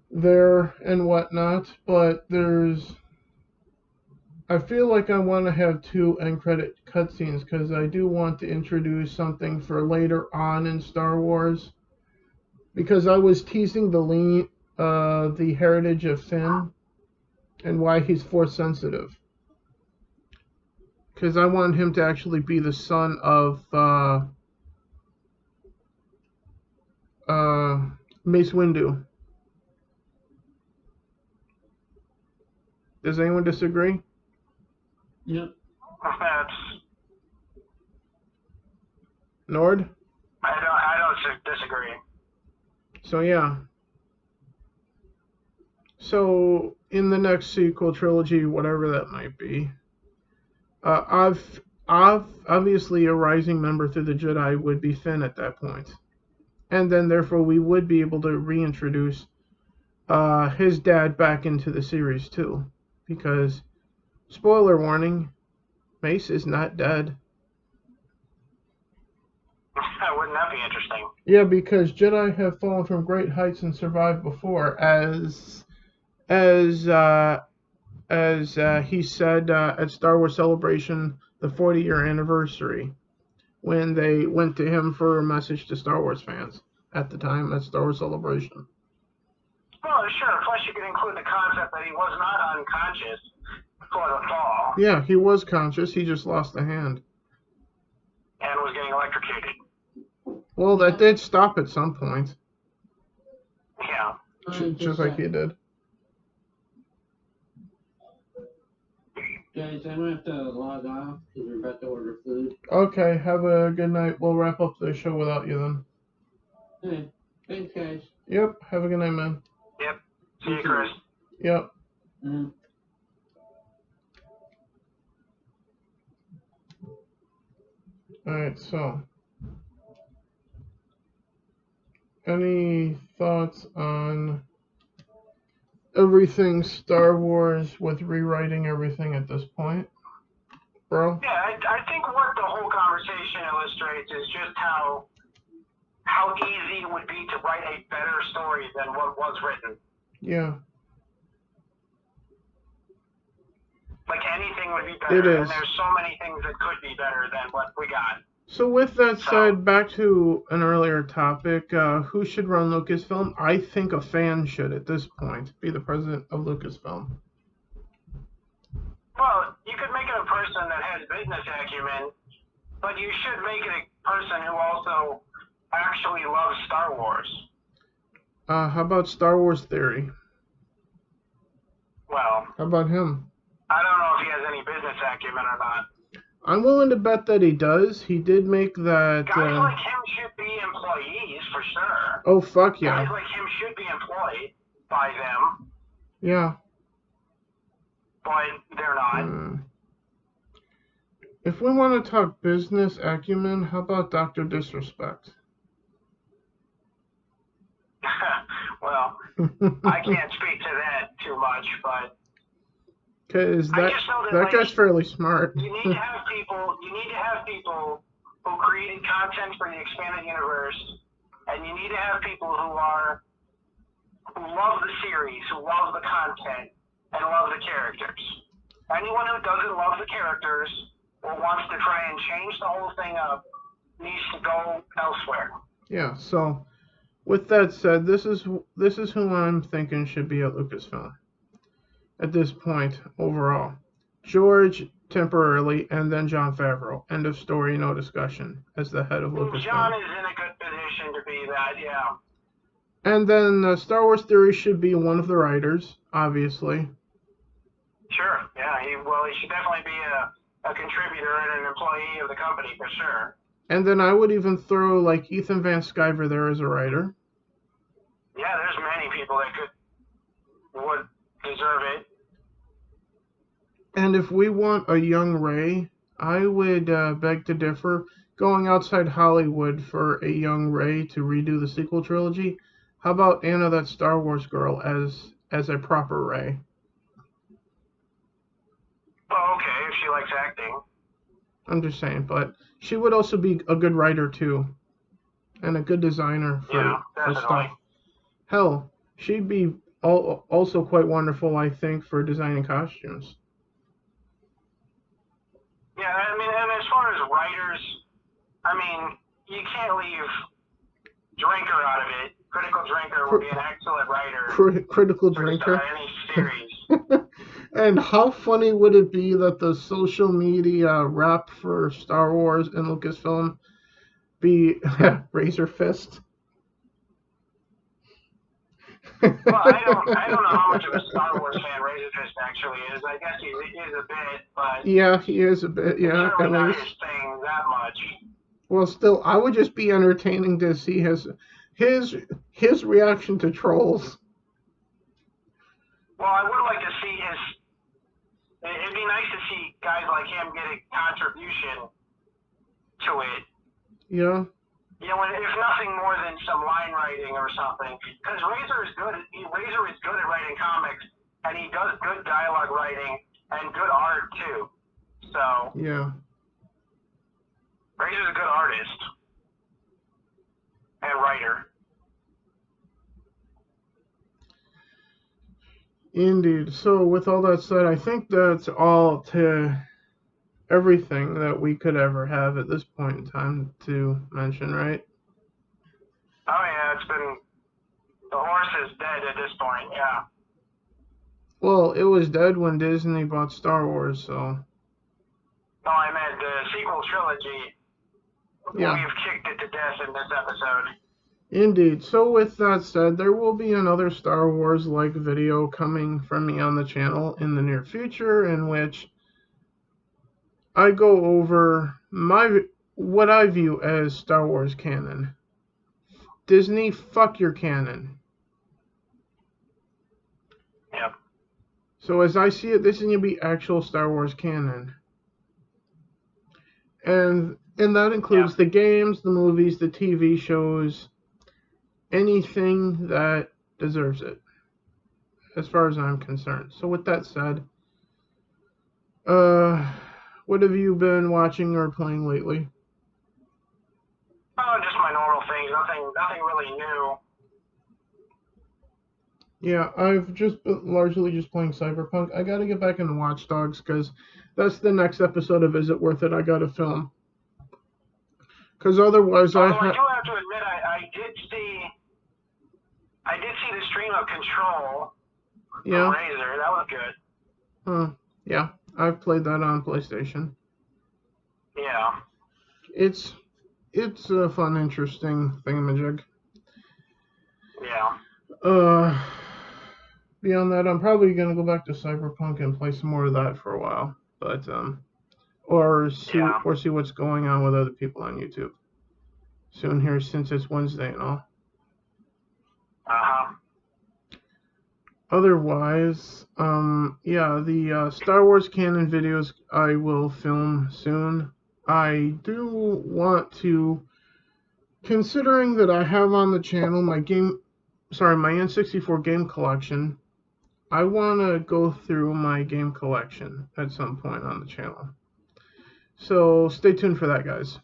there and whatnot, but I feel like I want to have 2 end credit cutscenes because I do want to introduce something for later on in Star Wars. Because I was teasing the heritage of Finn and why he's Force sensitive. Because I want him to actually be the son of Mace Windu. Does anyone disagree? Yep. Nord? I don't disagree. So yeah. So in the next sequel trilogy, whatever that might be, obviously a rising member through the Jedi would be Finn at that point, and then therefore we would be able to reintroduce his dad back into the series too, because spoiler warning, Mace is not dead. Wouldn't that be interesting? Yeah, because Jedi have fallen from great heights and survived before, as he said at Star Wars Celebration, the 40-year anniversary, when they went to him for a message to Star Wars fans at the time at Star Wars Celebration. Well, sure. Plus, you could include the concept that he was not unconscious for the fall. Yeah, he was conscious. He just lost a hand. And was getting electrocuted. Well, that did stop at some point. Yeah. Just like he did. Guys, I'm going to have to log off because we're about to order food. Okay, have a good night. We'll wrap up the show without you then. Hey, thanks, guys. Yep, have a good night, man. Yep. See you, Chris. Yep. Alright, so any thoughts on everything Star Wars with rewriting everything at this point, bro? Yeah, I think what the whole conversation illustrates is just how easy it would be to write a better story than what was written. Yeah. Like anything would be better. It is. And there's so many things that could be better than what we got. So with that said, back to an earlier topic, who should run Lucasfilm? I think a fan should, at this point, be the president of Lucasfilm. Well, you could make it a person that has business acumen, but you should make it a person who also actually loves Star Wars. How about Star Wars Theory? Well, how about him? I don't know if he has any business acumen or not. I'm willing to bet that he does. He did make that... Guys like him should be employees, for sure. Oh, fuck yeah. Guys like him should be employed by them. Yeah. But they're not. If we want to talk business acumen, how about Dr. Disrespect? Well, I can't speak to that too much, but... Because that guy's fairly smart. You need to have people who created content for the expanded universe, and you need to have people who love the series, who love the content, and love the characters. Anyone who doesn't love the characters or wants to try and change the whole thing up needs to go elsewhere. Yeah, so with that said, this is who I'm thinking should be at Lucasfilm at this point overall. George temporarily, and then Jon Favreau. End of story, no discussion, as the head of Lucasfilm. Jon is in a good position to be that, yeah. And then Star Wars Theory should be one of the writers, obviously. Sure. Yeah. He should definitely be a contributor and an employee of the company for sure. And then I would even throw like Ethan Van Sciver there as a writer. Yeah, there's many people that would deserve it. And if we want a young Ray, I would beg to differ. Going outside Hollywood for a young Ray to redo the sequel trilogy, how about Anna, that Star Wars girl, as a proper Ray? Oh, okay, if she likes acting. I'm just saying, but she would also be a good writer too, and a good designer for stuff. Hell, she'd be also quite wonderful, I think, for designing costumes. Yeah, I mean, and as far as writers, I mean, you can't leave Drinker out of it. Critical Drinker would be an excellent writer. Critical Drinker. For any series. And how funny would it be that the social media rap for Star Wars and Lucasfilm be Razor Fist? Well, I don't know how much of a Star Wars fan Razor Fist actually is. I guess he is a bit, but yeah, he is a bit. Yeah, certainly not his thing that much. Well, still, I would just be entertaining to see his reaction to trolls. Well, I would like to see his. It'd be nice to see guys like him get a contribution to it. Yeah. You know, if nothing more than some line writing or something. Because Razor is good at writing comics, and he does good dialogue writing and good art too. So. Yeah. Razor's a good artist and writer. Indeed. So, with all that said, I think that's all to everything that we could ever have at this point in time to mention, right? Oh, yeah, the horse is dead at this point, yeah. Well, it was dead when Disney bought Star Wars, so. No, I meant the sequel trilogy. Yeah. We've kicked it to death in this episode. Indeed. So with that said, there will be another Star Wars-like video coming from me on the channel in the near future, in which I go over what I view as Star Wars canon. Disney, fuck your canon. Yep. So as I see it, this is going to be actual Star Wars canon. And that includes the games, the movies, the TV shows, anything that deserves it, as far as I'm concerned. So with that said, what have you been watching or playing lately? Oh, just my normal things. Nothing really new. Yeah, I've just been largely just playing Cyberpunk. I gotta get back into Watch Dogs, because that's the next episode of Is It Worth It I gotta film. Because otherwise I do have to admit, I did see the stream of Control from Razer. That was good. Yeah, I've played that on PlayStation. Yeah. It's a fun, interesting thingamajig. Yeah. Beyond that, I'm probably gonna go back to Cyberpunk and play some more of that for a while. But or see what's going on with other people on YouTube soon here, since it's Wednesday and all. Otherwise, the Star Wars canon videos I will film soon. I do want to, considering that I have on the channel my N64 game collection, I want to go through my game collection at some point on the channel. So stay tuned for that, guys.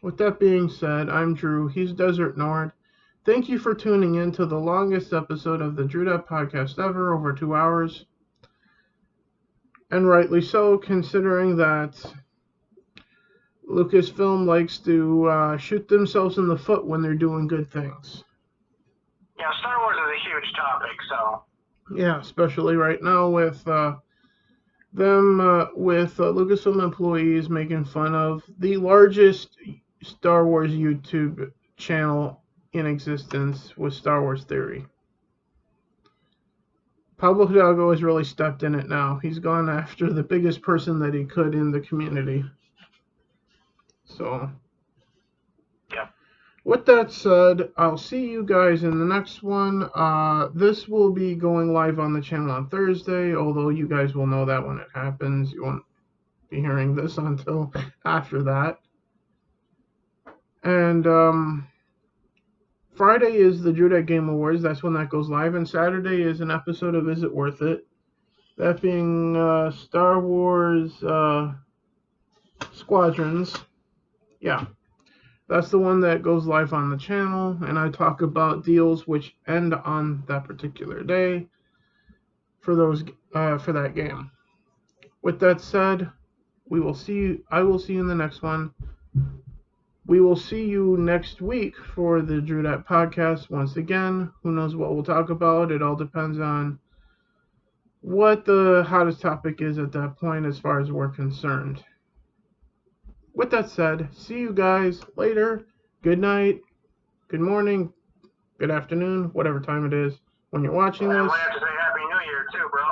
With that being said, I'm Drew. He's Desert Nord. Thank you for tuning in to the longest episode of the Drew.Dep podcast ever, over 2 hours. And rightly so, considering that Lucasfilm likes to shoot themselves in the foot when they're doing good things. Yeah, Star Wars is a huge topic, so. Yeah, especially right now with Lucasfilm employees making fun of the largest Star Wars YouTube channel in existence with Star Wars Theory. Pablo Hidalgo has really stepped in it now. He's gone after the biggest person that he could in the community. So, Yep. with that said, I'll see you guys in the next one. This will be going live on the channel on Thursday, although you guys will know that when it happens. You won't be hearing this until after that. And Friday is the Drew Game Awards. That's when that goes live. And Saturday is an episode of Is It Worth It? That being Star Wars Squadrons. Yeah. That's the one that goes live on the channel. And I talk about deals which end on that particular day for that game. With that said, I will see you in the next one. We will see you next week for the Drew podcast once again. Who knows what we'll talk about? It all depends on what the hottest topic is at that point as far as we're concerned. With that said, see you guys later. Good night, good morning, good afternoon, whatever time it is when you're watching this. And we have to say Happy New Year too, bro.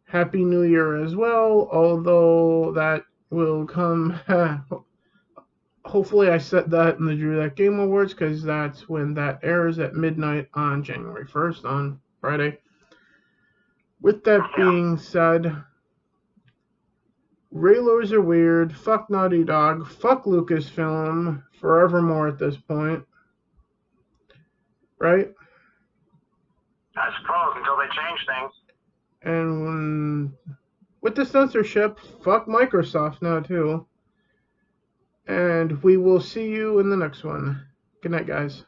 Happy New Year as well, although that will come... Hopefully I set that in the Drew Game Awards, because that's when that airs at midnight on January 1st, on Friday. With that being said, Raylors are weird, fuck Naughty Dog, fuck Lucasfilm, forevermore at this point. Right? I suppose, until they change things. And with the censorship, fuck Microsoft now too. And we will see you in the next one. Good night, guys.